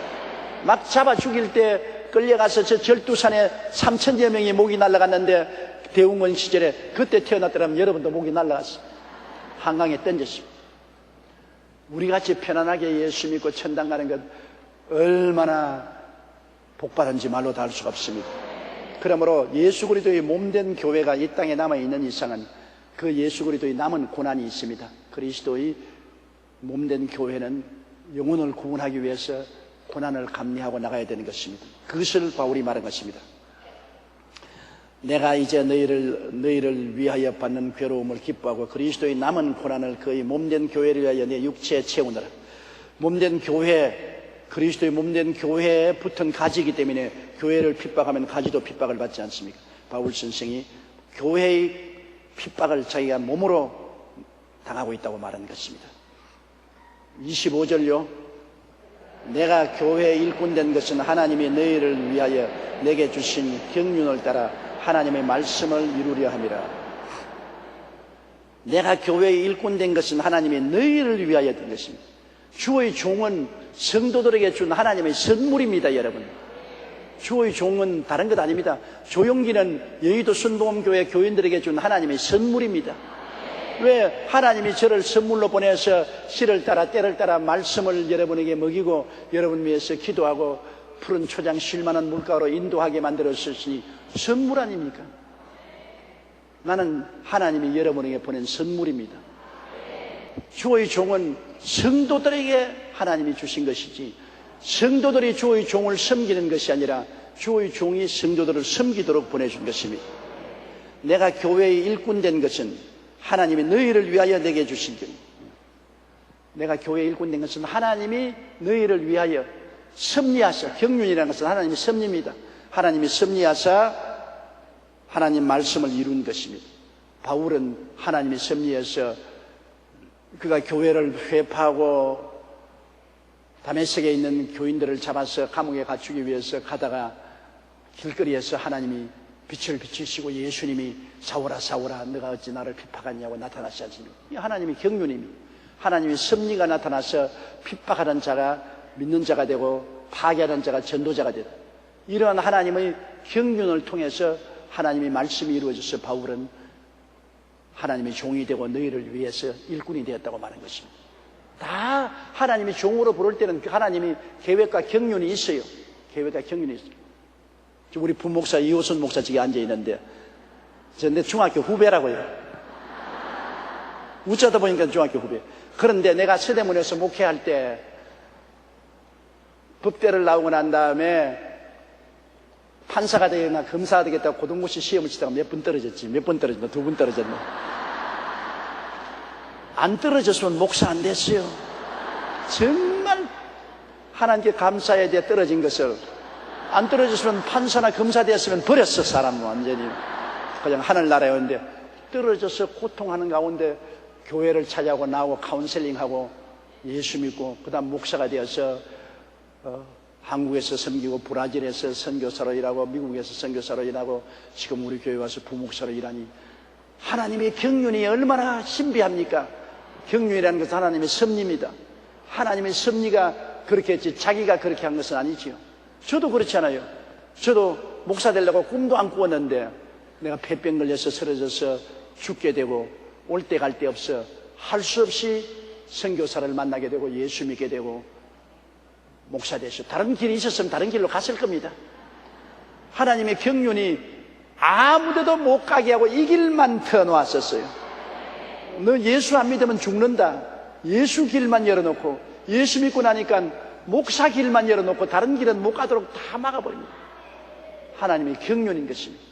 막 잡아 죽일 때 끌려가서 저 절두산에 3천여 명이 목이 날아갔는데 대웅원 시절에 그때 태어났더라면 여러분도 목이 날아갔어요. 한강에 던졌습니다. 우리같이 편안하게 예수 믿고 천당 가는 것 얼마나 복받은지 말로 다 할 수가 없습니다. 그러므로 예수 그리스도의 몸된 교회가 이 땅에 남아있는 이상은 그 예수 그리스도의 남은 고난이 있습니다. 그리스도의 몸된 교회는 영혼을 구원하기 위해서 고난을 감내하고 나가야 되는 것입니다. 그것을 바울이 말한 것입니다. 내가 이제 너희를 위하여 받는 괴로움을 기뻐하고 그리스도의 남은 고난을 그의 몸된 교회를 위하여 내 육체에 채우느라. 몸된 교회, 그리스도의 몸된 교회에 붙은 가지이기 때문에 교회를 핍박하면 가지도 핍박을 받지 않습니까? 바울 선생이 교회의 핍박을 자기가 몸으로 당하고 있다고 말하는 것입니다. 25절요. 내가 교회에 일꾼된 것은 하나님이 너희를 위하여 내게 주신 경륜을 따라 하나님의 말씀을 이루려 함이라. 내가 교회에 일꾼된 것은 하나님이 너희를 위하여 된 것입니다. 주의 종은 성도들에게 준 하나님의 선물입니다, 여러분. 주의 종은 다른 것 아닙니다. 조용기는 여의도 순복음교회 교인들에게 준 하나님의 선물입니다. 왜 하나님이 저를 선물로 보내서 씨를 따라 때를 따라 말씀을 여러분에게 먹이고 여러분 위해서 기도하고 푸른 초장 쉴만한 물가로 인도하게 만들었으니 선물 아닙니까? 나는 하나님이 여러분에게 보낸 선물입니다. 주의 종은 성도들에게 하나님이 주신 것이지 성도들이 주의 종을 섬기는 것이 아니라 주의 종이 성도들을 섬기도록 보내준 것입니다. 내가 교회의 일꾼 된 것은 하나님이 너희를 위하여 내게 주신 길. 내가 교회의 일꾼 된 것은 하나님이 너희를 위하여 섭리하사, 경륜이라는 것은 하나님의 섭리입니다. 하나님이 섭리하사 하나님 말씀을 이룬 것입니다. 바울은 하나님이 섭리해서 그가 교회를 회파하고 다메섹에 있는 교인들을 잡아서 감옥에 갇히기 위해서 가다가 길거리에서 하나님이 빛을 비추시고 예수님이 사울아 사울아 너가 어찌 나를 핍박하냐고 나타나시 않습니까? 이 하나님의 경륜입니다. 하나님의 섭리가 나타나서 핍박하는 자가 믿는 자가 되고 파괴하는 자가 전도자가 되다. 이러한 하나님의 경륜을 통해서 하나님의 말씀이 이루어져서 바울은 하나님의 종이 되고 너희를 위해서 일꾼이 되었다고 말한 것입니다. 다 하나님이 종으로 부를 때는 하나님이 계획과 경륜이 있어요. 계획과 경륜이 있어요. 우리 부목사 이호선 목사 지금 앉아있는데 내 중학교 후배라고요. 웃자다 보니까 중학교 후배. 그런데 내가 서대문에서 목회할 때 법대를 나오고 난 다음에 판사가 되거나 검사가 되겠다고 고등고시 시험을 치다가 몇 분 떨어졌지. 몇 번 떨어졌나? 2분 떨어졌나? 안 떨어졌으면 목사 안 됐어요. 정말 하나님께 감사해야 돼. 떨어진 것을 안 떨어졌으면 판사나 검사 되었으면 버렸어. 사람은 완전히 그냥 하늘나라에 오는데 떨어져서 고통하는 가운데 교회를 찾아오고 나오고 카운셀링하고 예수 믿고 그 다음 목사가 되어서 한국에서 섬기고 브라질에서 선교사로 일하고 미국에서 선교사로 일하고 지금 우리 교회 와서 부목사로 일하니 하나님의 경륜이 얼마나 신비합니까? 경륜이라는 것은 하나님의 섭리입니다. 하나님의 섭리가 그렇게 했지 자기가 그렇게 한 것은 아니지요. 저도 그렇지 않아요. 저도 목사 되려고 꿈도 안 꾸었는데 내가 폐병 걸려서 쓰러져서 죽게 되고 올 때 갈 데 없어 할 수 없이 선교사를 만나게 되고 예수 믿게 되고 목사 되셔. 다른 길이 있었으면 다른 길로 갔을 겁니다. 하나님의 경륜이 아무데도 못 가게 하고 이 길만 터놓았었어요. 너 예수 안 믿으면 죽는다. 예수 길만 열어놓고 예수 믿고 나니까 목사 길만 열어놓고 다른 길은 못 가도록 다 막아버립니다. 하나님의 경륜인 것입니다.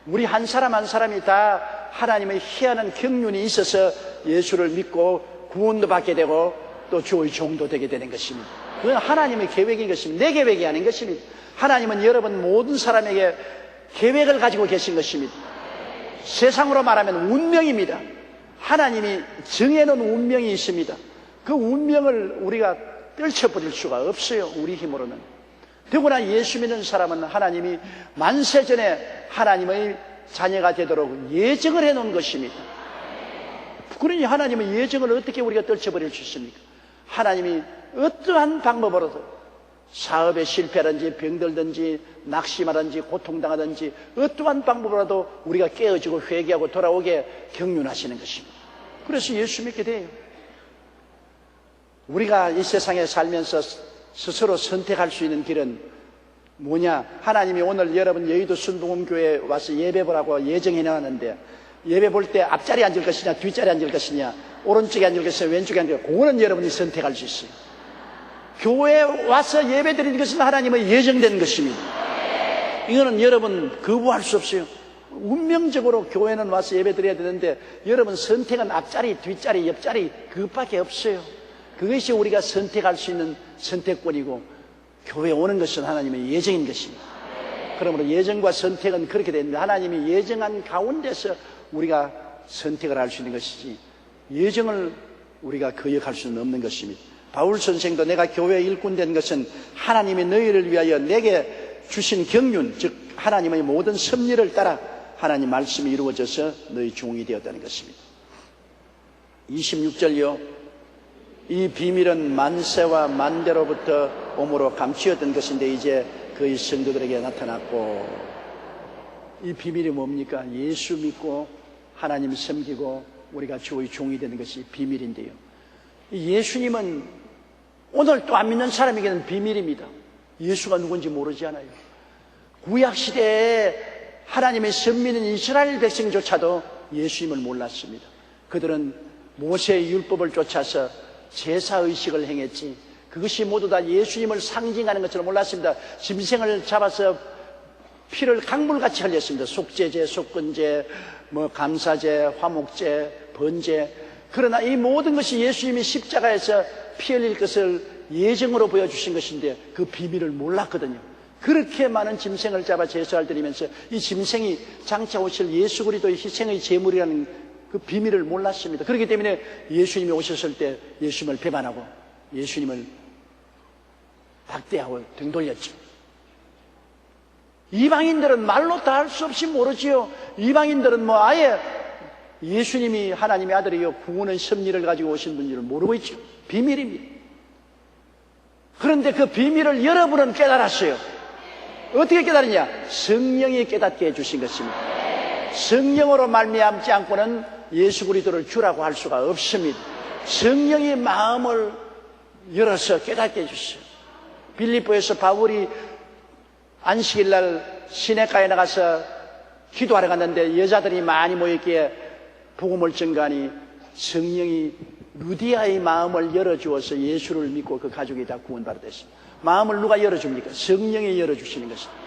우리 한 사람 한 사람이 다 하나님의 희한한 경륜이 있어서 예수를 믿고 구원도 받게 되고 또 주의 종도 되게 되는 것입니다. 그건 하나님의 계획인 것입니다. 내 계획이 아닌 것입니다. 하나님은 여러분 모든 사람에게 계획을 가지고 계신 것입니다. 세상으로 말하면 운명입니다. 하나님이 정해놓은 운명이 있습니다. 그 운명을 우리가 떨쳐버릴 수가 없어요. 우리 힘으로는. 더구나 예수 믿는 사람은 하나님이 만세전에 하나님의 자녀가 되도록 예정을 해놓은 것입니다. 그러니 하나님의 예정을 어떻게 우리가 떨쳐버릴 수 있습니까? 하나님이 어떠한 방법으로도 사업에 실패하든지 병들든지 낙심하든지 고통당하든지 어떠한 방법으로도 우리가 깨어지고 회개하고 돌아오게 경륜하시는 것입니다. 그래서 예수 믿게 돼요. 우리가 이 세상에 살면서 스스로 선택할 수 있는 길은 뭐냐? 하나님이 오늘 여러분 여의도 순복음교회에 와서 예배 보라고 예정해 놨는데 예배 볼 때 앞자리에 앉을 것이냐 뒷자리에 앉을 것이냐 오른쪽에 앉을 것이냐 왼쪽에 앉을 것이냐 그거는 여러분이 선택할 수 있어요. 교회에 와서 예배 드리는 것은 하나님의 예정된 것입니다. 이거는 여러분 거부할 수 없어요. 운명적으로 교회는 와서 예배 드려야 되는데 여러분 선택은 앞자리 뒷자리 옆자리 그것밖에 없어요. 그것이 우리가 선택할 수 있는 선택권이고 교회에 오는 것은 하나님의 예정인 것입니다. 그러므로 예정과 선택은 그렇게 됩니다. 하나님이 예정한 가운데서 우리가 선택을 할 수 있는 것이지 예정을 우리가 거역할 수는 없는 것입니다. 바울 선생도 내가 교회의 일꾼 된 것은 하나님이 너희를 위하여 내게 주신 경륜 즉 하나님의 모든 섭리를 따라 하나님 말씀이 이루어져서 너희 종이 되었다는 것입니다. 26절요. 이 비밀은 만세와 만대로부터 오므로 감추었던 것인데 이제 그의 성도들에게 나타났고 이 비밀이 뭡니까? 예수 믿고 하나님 섬기고 우리가 주의 종이 되는 것이 비밀인데요. 예수님은 오늘 또 안 믿는 사람에게는 비밀입니다. 예수가 누군지 모르지 않아요. 구약시대에 하나님의 선민인 이스라엘 백성조차도 예수님을 몰랐습니다. 그들은 모세의 율법을 쫓아서 제사의식을 행했지 그것이 모두 다 예수님을 상징하는 것처럼 몰랐습니다. 짐승을 잡아서 피를 강물같이 흘렸습니다. 속죄제, 속건제, 감사제, 화목제, 번제. 그러나 이 모든 것이 예수님이 십자가에서 피 흘릴 것을 예정으로 보여주신 것인데 그 비밀을 몰랐거든요. 그렇게 많은 짐승을 잡아 제사를 드리면서 이 짐승이 장차 오실 예수 그리스도의 희생의 제물이라는 그 비밀을 몰랐습니다. 그렇기 때문에 예수님이 오셨을 때 예수님을 배반하고 예수님을 박대하고 등 돌렸죠. 이방인들은 말로 다 할 수 없이 모르지요. 이방인들은 아예 예수님이 하나님의 아들이요 구원의 섭리를 가지고 오신 분인지를 모르고 있죠. 비밀입니다. 그런데 그 비밀을 여러분은 깨달았어요. 어떻게 깨달았냐? 성령이 깨닫게 해주신 것입니다. 성령으로 말미암지 않고는 예수 그리스도를 주라고 할 수가 없습니다. 성령이 마음을 열어서 깨닫게 해주셨어요. 빌립보에서 바울이 안식일 날 시내가에 나가서 기도하러 갔는데 여자들이 많이 모였기에 복음을 전가하니 성령이 루디아의 마음을 열어주어서 예수를 믿고 그 가족이 다 구원받았습니다. 마음을 누가 열어줍니까? 성령이 열어주시는 것입니다.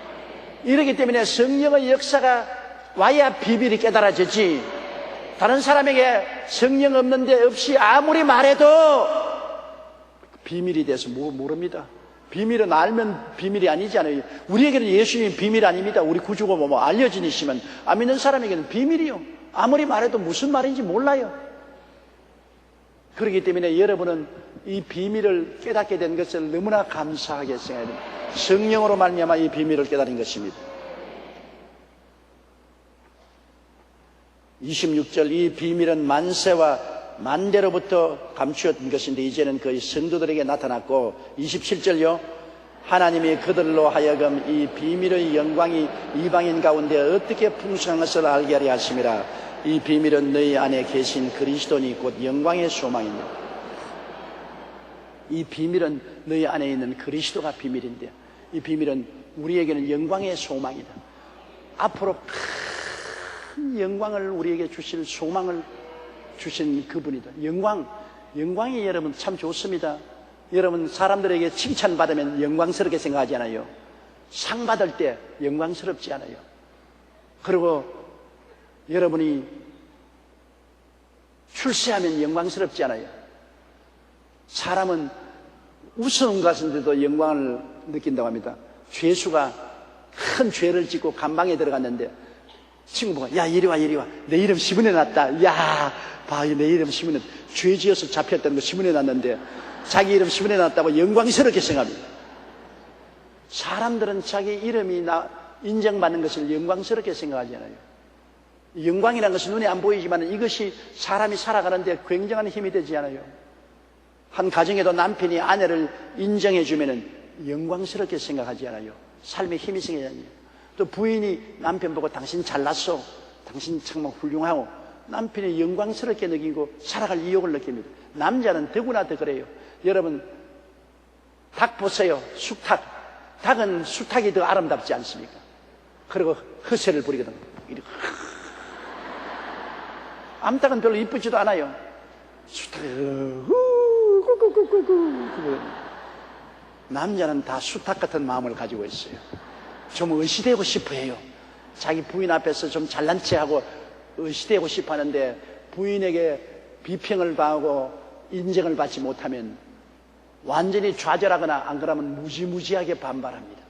이렇기 때문에 성령의 역사가 와야 비밀이 깨달아지지, 다른 사람에게 성령 없는데 없이 아무리 말해도 비밀이 돼서 모릅니다. 비밀은 알면 비밀이 아니잖아요. 우리에게는 예수님이 비밀 아닙니다. 우리 구주가 알려진 이시면 안 믿는 사람에게는 비밀이요. 아무리 말해도 무슨 말인지 몰라요. 그렇기 때문에 여러분은 이 비밀을 깨닫게 된 것을 너무나 감사하게 생각해야 됩니다. 성령으로 말미암아 이 비밀을 깨달은 것입니다. 26절, 이 비밀은 만세와 만대로부터 감추었던 것인데 이제는 거의 성도들에게 나타났고, 27절요, 하나님이 그들로 하여금 이 비밀의 영광이 이방인 가운데 어떻게 풍성한 것을 알게 하려 하심이라. 이 비밀은 너희 안에 계신 그리스도니 곧 영광의 소망입니다. 이 비밀은 너희 안에 있는 그리스도가 비밀인데, 이 비밀은 우리에게는 영광의 소망이다. 앞으로 큰 영광을 우리에게 주실 소망을 주신 그분이다. 영광이 여러분 참 좋습니다. 여러분 사람들에게 칭찬받으면 영광스럽게 생각하지 않아요? 상 받을 때 영광스럽지 않아요? 그리고 여러분이 출세하면 영광스럽지 않아요? 사람은 우스운 것인데도 영광을 느낀다고 합니다. 죄수가 큰 죄를 짓고 감방에 들어갔는데 친구가 야 이리 와 내 이름 신문에 났다. 야 봐, 내 이름 신문에 죄 지어서 잡혔다는 거 신문에 났는데 자기 이름 신문에 났다고 영광스럽게 생각합니다. 사람들은 자기 이름이 인정받는 것을 영광스럽게 생각하지 않아요. 영광이라는 것은 눈에 안 보이지만 이것이 사람이 살아가는데 굉장한 힘이 되지 않아요. 한 가정에도 남편이 아내를 인정해주면 영광스럽게 생각하지 않아요. 삶에 힘이 생기지 않아요. 또 부인이 남편 보고 당신 잘났어, 당신 정말 훌륭하고, 남편이 영광스럽게 느끼고 살아갈 의욕을 느낍니다. 남자는 더구나 더 그래요. 여러분 닭 보세요. 숙닭. 닭은 수탉이 더 아름답지 않습니까? 그리고 허세를 부리거든. 암탉은 별로 이쁘지도 않아요. 수탉이 남자는 다 수탉 같은 마음을 가지고 있어요. 좀 의시되고 싶어 해요. 자기 부인 앞에서 좀 잘난 체하고 의시되고 싶어 하는데 부인에게 비평을 당하고 인정을 받지 못하면 완전히 좌절하거나 안 그러면 무지무지하게 반발합니다.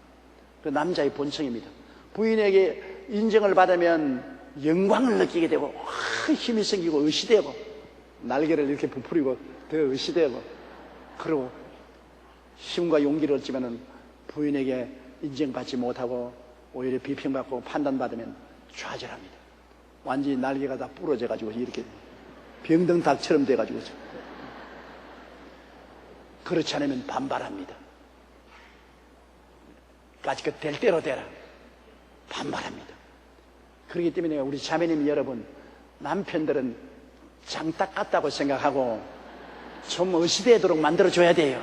그 남자의 본성입니다. 부인에게 인정을 받으면 영광을 느끼게 되고 힘이 생기고 의시되고 날개를 이렇게 부풀리고 더 의시되고, 그리고 힘과 용기를 얻지만은 부인에게 인정받지 못하고 오히려 비평받고 판단받으면 좌절합니다. 완전히 날개가 다 부러져 가지고 이렇게 병든 닭처럼 돼 가지고, 그렇지 않으면 반발합니다. 까짓것 될 대로 되라 반발합니다. 그렇기 때문에 우리 자매님 여러분, 남편들은 장딱 같다고 생각하고 좀 의시되도록 만들어줘야 돼요.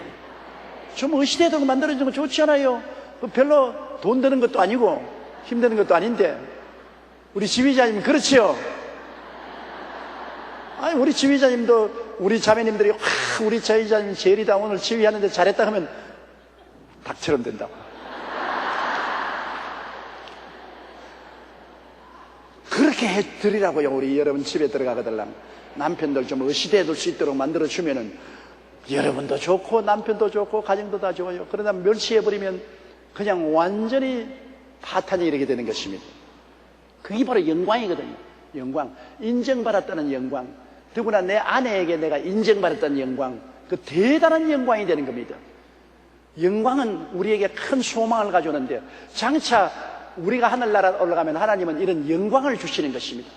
좀 의시되도록 만들어주는 거 좋지 않아요? 별로 돈 드는 것도 아니고 힘드는 것도 아닌데. 우리 지휘자님 그렇지요? 아니, 우리 지휘자님도 우리 자매님들이 우리 지휘자님 제일이다, 오늘 지휘하는데 잘했다 하면 닭처럼 된다고. 그렇게 해드리라고요. 우리 여러분 집에 들어가거들랑 남편들 좀 의시대해둘 수 있도록 만들어주면은 여러분도 좋고 남편도 좋고 가정도 다 좋아요. 그러나 멸시해버리면 그냥 완전히 파탄이 이르게 되는 것입니다. 그게 바로 영광이거든요. 영광, 인정받았다는 영광, 더구나 내 아내에게 내가 인정받았다는 영광, 그 대단한 영광이 되는 겁니다. 영광은 우리에게 큰 소망을 가져오는데, 장차 우리가 하늘나라 올라가면 하나님은 이런 영광을 주시는 것입니다.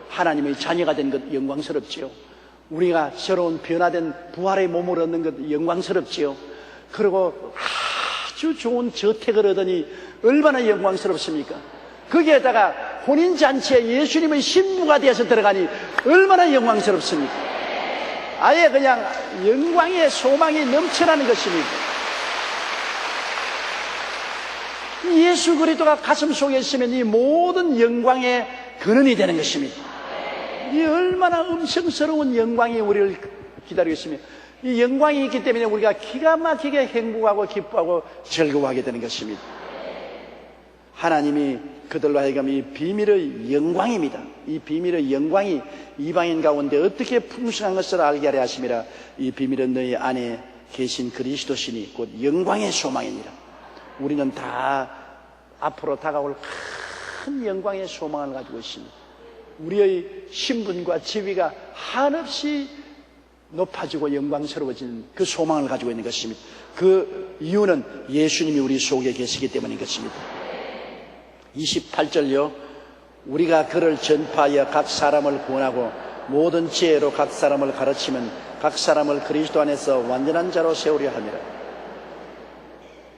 하나님의 자녀가 된 것 영광스럽지요. 우리가 새로운 변화된 부활의 몸을 얻는 것 영광스럽지요. 그리고 아주 좋은 저택을 얻으니 얼마나 영광스럽습니까? 거기에다가 혼인잔치에 예수님의 신부가 되어서 들어가니 얼마나 영광스럽습니까? 아예 그냥 영광의 소망이 넘쳐나는 것입니다. 예수 그리스도가 가슴 속에 있으면 이 모든 영광의 근원이 되는 것입니다. 이 얼마나 음성스러운 영광이 우리를 기다리고 있으며, 이 영광이 있기 때문에 우리가 기가 막히게 행복하고 기뻐하고 즐거워하게 되는 것입니다. 하나님이 그들로 하여금 이 비밀의 영광입니다. 이 비밀의 영광이 이방인 가운데 어떻게 풍성한 것을 알게 하려 하심이라. 이 비밀은 너희 안에 계신 그리스도시니 곧 영광의 소망이니라. 우리는 다 앞으로 다가올 큰 영광의 소망을 가지고 있습니다. 우리의 신분과 지위가 한없이 높아지고 영광스러워지는 그 소망을 가지고 있는 것입니다. 그 이유는 예수님이 우리 속에 계시기 때문인 것입니다. 28절요. 우리가 그를 전파하여 각 사람을 구원하고 모든 지혜로 각 사람을 가르치면 각 사람을 그리스도 안에서 완전한 자로 세우려 함이라.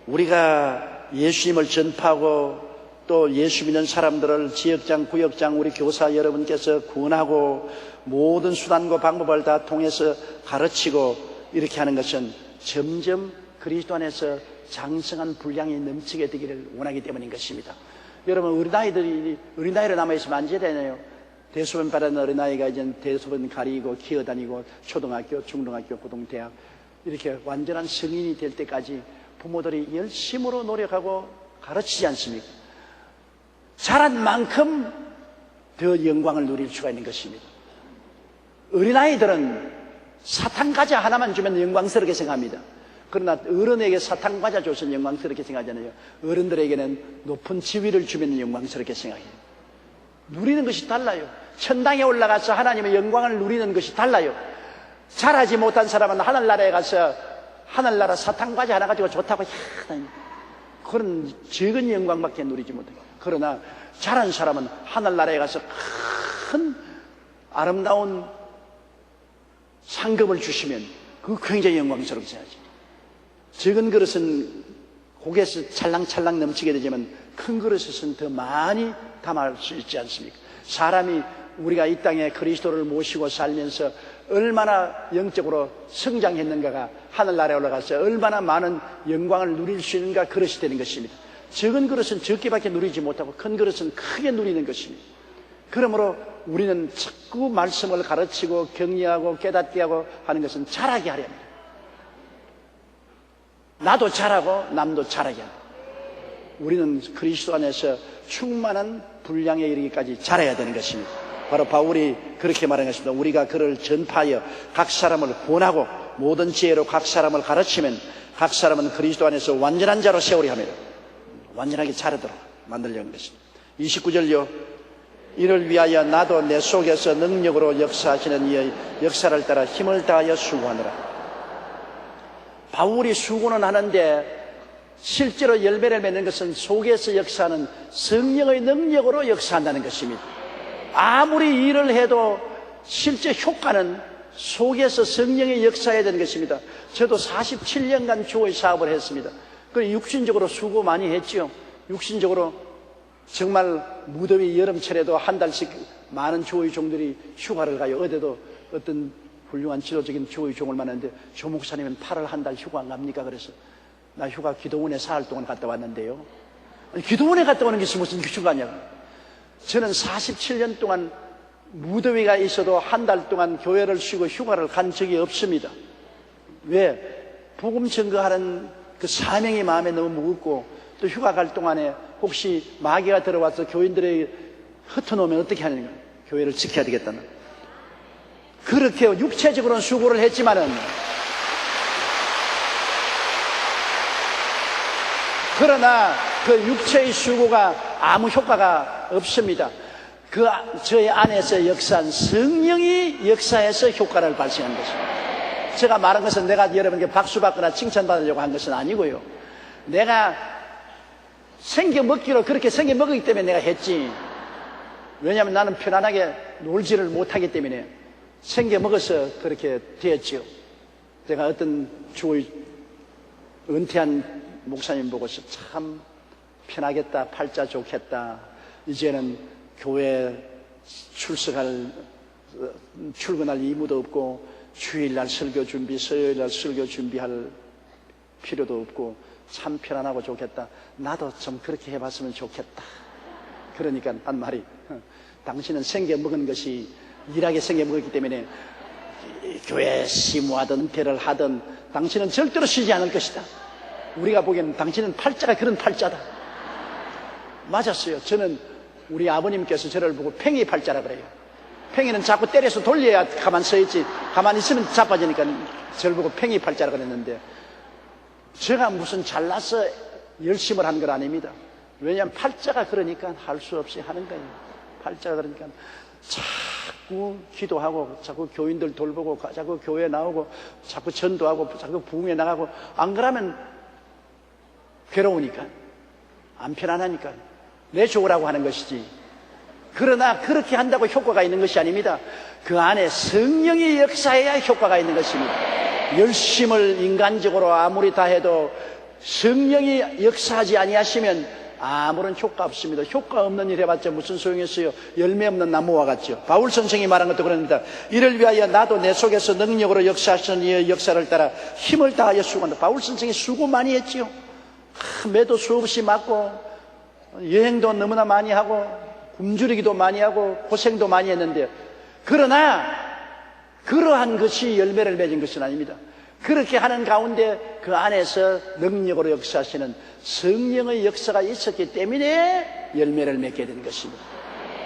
우리가 예수님을 전파하고 또 예수 믿는 사람들을 지역장, 구역장, 우리 교사 여러분께서 구원하고 모든 수단과 방법을 다 통해서 가르치고 이렇게 하는 것은 점점 그리스도 안에서 장성한 분량이 넘치게 되기를 원하기 때문인 것입니다. 여러분, 어린아이로 남아있으면 안 되잖아요. 대소변 바라는 어린아이가 이제 대소변 가리고 기어다니고 초등학교, 중등학교, 고등대학 이렇게 완전한 성인이 될 때까지 부모들이 열심으로 노력하고 가르치지 않습니까? 자란 만큼 더 영광을 누릴 수가 있는 것입니다. 어린아이들은 사탕 과자 하나만 주면 영광스럽게 생각합니다. 그러나 어른에게 사탕 과자 줘서 영광스럽게 생각하잖아요. 어른들에게는 높은 지위를 주면 영광스럽게 생각해요. 누리는 것이 달라요. 천당에 올라가서 하나님의 영광을 누리는 것이 달라요. 잘하지 못한 사람은 하늘나라에 가서 하늘나라 사탕 과자 하나 가지고 좋다고 그런 적은 영광밖에 누리지 못해요. 그러나 잘한 사람은 하늘나라에 가서 큰 아름다운 상급을 주시면 그 굉장히 영광스럽게 생각하죠. 적은 그릇은 고개에서 찰랑찰랑 넘치게 되지만 큰 그릇에서는 더 많이 담을 수 있지 않습니까? 사람이 우리가 이 땅에 그리스도를 모시고 살면서 얼마나 영적으로 성장했는가가 하늘나라에 올라가서 얼마나 많은 영광을 누릴 수 있는가 그릇이 되는 것입니다. 적은 그릇은 적게밖에 누리지 못하고 큰 그릇은 크게 누리는 것입니다. 그러므로 우리는 자꾸 말씀을 가르치고 격려하고 깨닫게 하고 하는 것은 잘하게 하려 합니다. 나도 잘하고 남도 잘하게 합니다. 우리는 그리스도 안에서 충만한 분량에 이르기까지 잘해야 되는 것입니다. 바로 바울이 그렇게 말한 것입니다. 우리가 그를 전파하여 각 사람을 구원하고 모든 지혜로 각 사람을 가르치면 각 사람은 그리스도 안에서 완전한 자로 세우려 합니다. 완전하게 자르도록 만들려는 것입니다. 29절요. 이를 위하여 나도 내 속에서 능력으로 역사하시는 이의 역사를 따라 힘을 다하여 수고하노라. 바울이 수고는 하는데 실제로 열매를 맺는 것은 속에서 역사하는 성령의 능력으로 역사한다는 것입니다. 아무리 일을 해도 실제 효과는 속에서 성령의 역사해야 되는 것입니다. 저도 47년간 교회 사업을 했습니다. 육신적으로 수고 많이 했죠. 육신적으로 정말 무더위 여름철에도 한 달씩 많은 조의 종들이 휴가를 가요. 어제도 어떤 훌륭한 지도적인 조의 종을 만났는데 조 목사님은 8월 한 달 휴가 안 갑니까? 그래서 나 휴가 기도원에 4일 동안 갔다 왔는데요. 아니, 기도원에 갔다 오는 것이 무슨 휴가냐고. 저는 47년 동안 무더위가 있어도 한 달 동안 교회를 쉬고 휴가를 간 적이 없습니다. 왜? 복음 증거하는 그 사명이 마음에 너무 무겁고 또 휴가 갈 동안에 혹시 마귀가 들어와서 교인들의 흩어놓으면 어떻게 하는가? 교회를 지켜야 되겠다는. 그렇게 육체적으로는 수고를 했지만은, 그러나 그 육체의 수고가 아무 효과가 없습니다. 저희 안에서 역사한 성령이 역사해서 효과를 발생한 것입니다. 제가 말한 것은 내가 여러분께 박수 받거나 칭찬받으려고 한 것은 아니고요. 내가 생겨 먹기로 그렇게 생겨 먹었기 때문에 내가 했지. 왜냐하면 나는 편안하게 놀지를 못하기 때문에 생겨 먹어서 그렇게 되었지요. 제가 어떤 주의 은퇴한 목사님 보고서 참 편하겠다, 팔자 좋겠다, 이제는 교회 출근할 의무도 없고 주일날 설교 준비, 수요일날 설교 준비할 필요도 없고 참 편안하고 좋겠다. 나도 좀 그렇게 해봤으면 좋겠다. 그러니까 한 말이, 당신은 생겨 먹은 것이 일하게 생겨 먹었기 때문에 교회 심무하든 은퇴를 하든 당신은 절대로 쉬지 않을 것이다. 우리가 보기에는 당신은 팔자가 그런 팔자다. 맞았어요. 저는 우리 아버님께서 저를 보고 팽이 팔자라 그래요. 팽이는 자꾸 때려서 돌려야 가만 서 있지, 가만히 있으면 자빠지니까 저를 보고 팽이 팔자라 그랬는데, 제가 무슨 잘나서 열심을 한 건 아닙니다. 왜냐하면 팔자가 그러니까 할 수 없이 하는 거예요. 팔자가 그러니까 자꾸 기도하고, 자꾸 교인들 돌보고, 자꾸 교회 나오고, 자꾸 전도하고, 자꾸 부흥회 나가고, 안 그러면 괴로우니까, 안 편안하니까 내주오라고 하는 것이지. 그러나 그렇게 한다고 효과가 있는 것이 아닙니다. 그 안에 성령의 역사해야 효과가 있는 것입니다. 열심을 인간적으로 아무리 다 해도 성령이 역사하지 아니하시면 아무런 효과 없습니다. 효과 없는 일 해봤자 무슨 소용이 있어요? 열매 없는 나무와 같죠. 바울 선생이 말한 것도 그럽니다. 이를 위하여 나도 내 속에서 능력으로 역사하시는 이의 역사를 따라 힘을 다하여 수고한다. 바울 선생이 수고 많이 했지요. 매도 수없이 맞고, 여행도 너무나 많이 하고, 굶주리기도 많이 하고, 고생도 많이 했는데, 그러나 그러한 것이 열매를 맺은 것은 아닙니다. 그렇게 하는 가운데 그 안에서 능력으로 역사하시는 성령의 역사가 있었기 때문에 열매를 맺게 된 것입니다.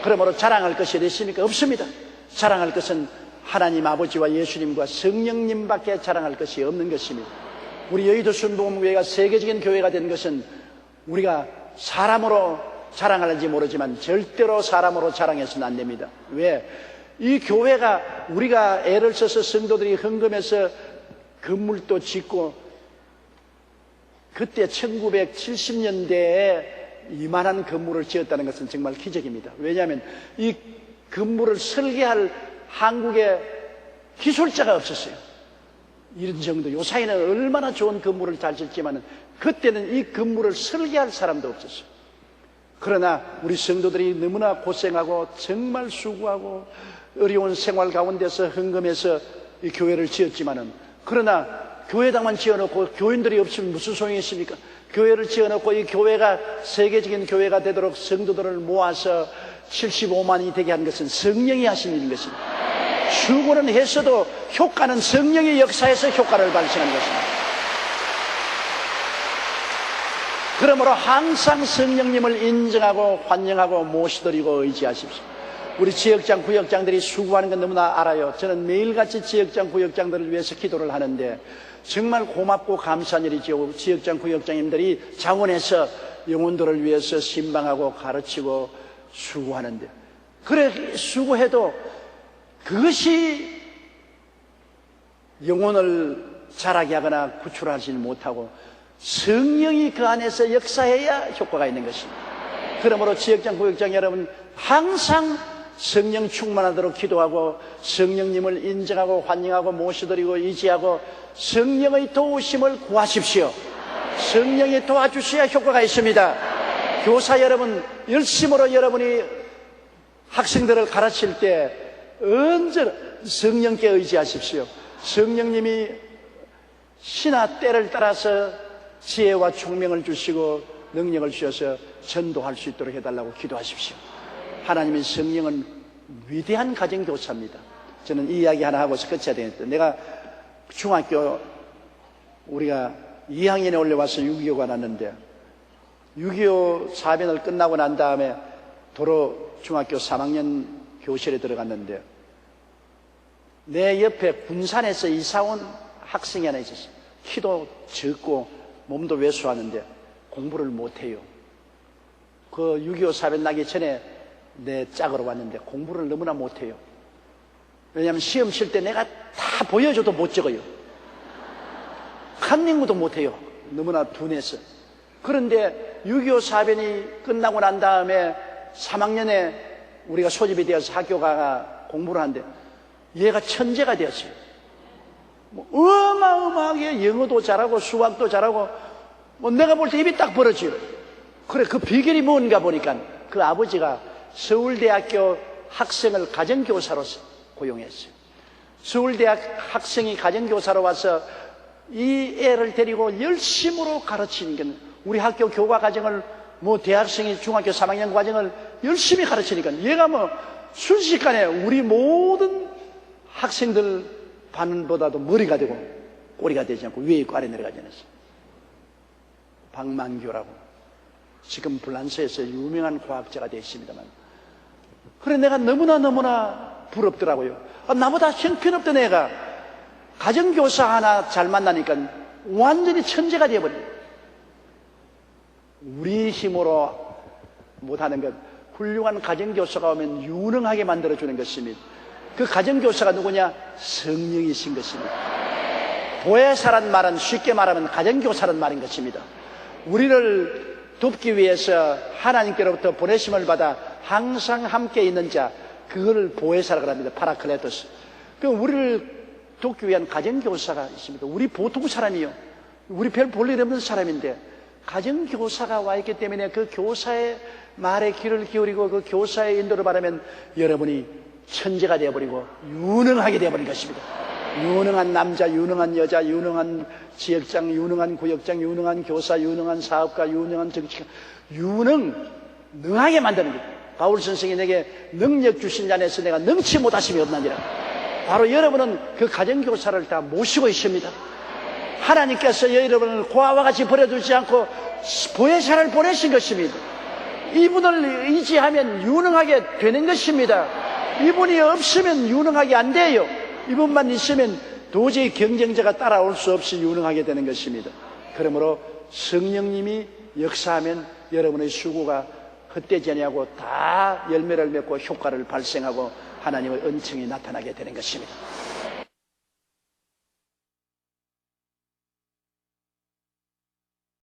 그러므로 자랑할 것이 어디 있습니까? 없습니다. 자랑할 것은 하나님 아버지와 예수님과 성령님밖에 자랑할 것이 없는 것입니다. 우리 여의도 순복음교회가 세계적인 교회가 된 것은 우리가 사람으로 자랑하는지 모르지만 절대로 사람으로 자랑해서는 안 됩니다. 왜? 이 교회가 우리가 애를 써서 성도들이 헌금해서 건물도 짓고, 그때 1970년대에 이만한 건물을 지었다는 것은 정말 기적입니다. 왜냐하면 이 건물을 설계할 한국에 기술자가 없었어요. 이런 정도. 요사이는 얼마나 좋은 건물을 잘 짓지만 그때는 이 건물을 설계할 사람도 없었어요. 그러나 우리 성도들이 너무나 고생하고 정말 수고하고 어려운 생활 가운데서 헌금해서 이 교회를 지었지만은, 그러나 교회당만 지어놓고 교인들이 없으면 무슨 소용이 있습니까? 교회를 지어놓고 이 교회가 세계적인 교회가 되도록 성도들을 모아서 75만이 되게 한 것은 성령이 하신 일인 것입니다. 수고는 했어도 효과는 성령의 역사에서 효과를 발생하는 것입니다. 그러므로 항상 성령님을 인정하고 환영하고 모시드리고 의지하십시오. 우리 지역장, 구역장들이 수고하는 건 너무나 알아요. 저는 매일같이 지역장, 구역장들을 위해서 기도를 하는데 정말 고맙고 감사한 일이죠. 지역장, 구역장님들이 장원에서 영혼들을 위해서 신방하고 가르치고 수고하는데, 그래 수고해도 그것이 영혼을 자라게 하거나 구출하지 못하고 성령이 그 안에서 역사해야 효과가 있는 것입니다. 그러므로 지역장, 구역장 여러분 항상 성령 충만하도록 기도하고 성령님을 인정하고 환영하고 모셔드리고 의지하고 성령의 도우심을 구하십시오. 성령이 도와주셔야 효과가 있습니다. 교사 여러분, 열심으로 여러분이 학생들을 가르칠 때 언제나 성령께 의지하십시오. 성령님이 시나 때를 따라서 지혜와 총명을 주시고 능력을 주셔서 전도할 수 있도록 해달라고 기도하십시오. 하나님의 성령은 위대한 가정교사입니다. 저는 이 이야기 하나 하고서 끝해야 되겠다. 내가 중학교 우리가 2학년에 올려와서 6.25가 났는데 6.25 사변을 끝나고 난 다음에 도로 중학교 3학년 교실에 들어갔는데 내 옆에 군산에서 이사온 학생이 하나 있었어. 키도 적고 몸도 왜소하는데 공부를 못해요. 그 6.25 사변 나기 전에 내 짝으로 왔는데 공부를 너무나 못해요. 왜냐하면 시험 칠 때 내가 다 보여줘도 못 적어요. 한 연구도 못해요. 너무나 둔해서. 그런데 6.25 사변이 끝나고 난 다음에 3학년에 우리가 소집이 되어서 학교 가 공부를 하는데 얘가 천재가 되었어요. 뭐 어마어마하게 영어도 잘하고 수학도 잘하고 뭐 내가 볼 때 입이 딱 벌어져요. 그래, 그 비결이 뭔가 보니까 그 아버지가 서울대학교 학생을 가정교사로서 고용했어요. 서울대학 학생이 가정교사로 와서 이 애를 데리고 열심으로 가르치는 게 우리 학교 교과 과정을 뭐 대학생이 중학교 3학년 과정을 열심히 가르치니까 얘가 뭐 순식간에 우리 모든 학생들 반보다도 머리가 되고 꼬리가 되지 않고 위에 있고 아래 내려가지 않았어요. 박만규라고 지금 프랑스에서 유명한 과학자가 되었습니다만 그래 내가 너무나 부럽더라고요. 나보다 형편없던 애가 가정교사 하나 잘 만나니까 완전히 천재가 되어버려요. 우리 힘으로 못하는 것 훌륭한 가정교사가 오면 유능하게 만들어주는 것입니다. 그 가정교사가 누구냐? 성령이신 것입니다. 보혜사란 말은 쉽게 말하면 가정교사란 말인 것입니다. 우리를 돕기 위해서 하나님께로부터 보내심을 받아 항상 함께 있는 자, 그걸 보혜사라고 합니다. 파라클레토스. 그 우리를 돕기 위한 가정교사가 있습니다. 우리 보통 사람이요. 우리 별 볼 일 없는 사람인데 가정교사가 와 있기 때문에 그 교사의 말에 귀를 기울이고 그 교사의 인도를 받으면 여러분이 천재가 되어버리고 유능하게 되어버린 것입니다. 유능한 남자, 유능한 여자, 유능한 지역장, 유능한 구역장, 유능한 교사, 유능한 사업가, 유능한 정치가 능하게 만드는 거예요. 바울 선생이 내게 능력 주신 자 안에서 내가 능치 못하심이 없나니라. 바로 여러분은 그 가정교사를 다 모시고 있습니다. 하나님께서 여러분을 고아와 같이 버려두지 않고 보혜사를 보내신 것입니다. 이분을 의지하면 유능하게 되는 것입니다. 이분이 없으면 유능하게 안 돼요. 이분만 있으면 도저히 경쟁자가 따라올 수 없이 유능하게 되는 것입니다. 그러므로 성령님이 역사하면 여러분의 수고가 헛되지 아니하고 다 열매를 맺고 효과를 발생하고 하나님의 은총이 나타나게 되는 것입니다.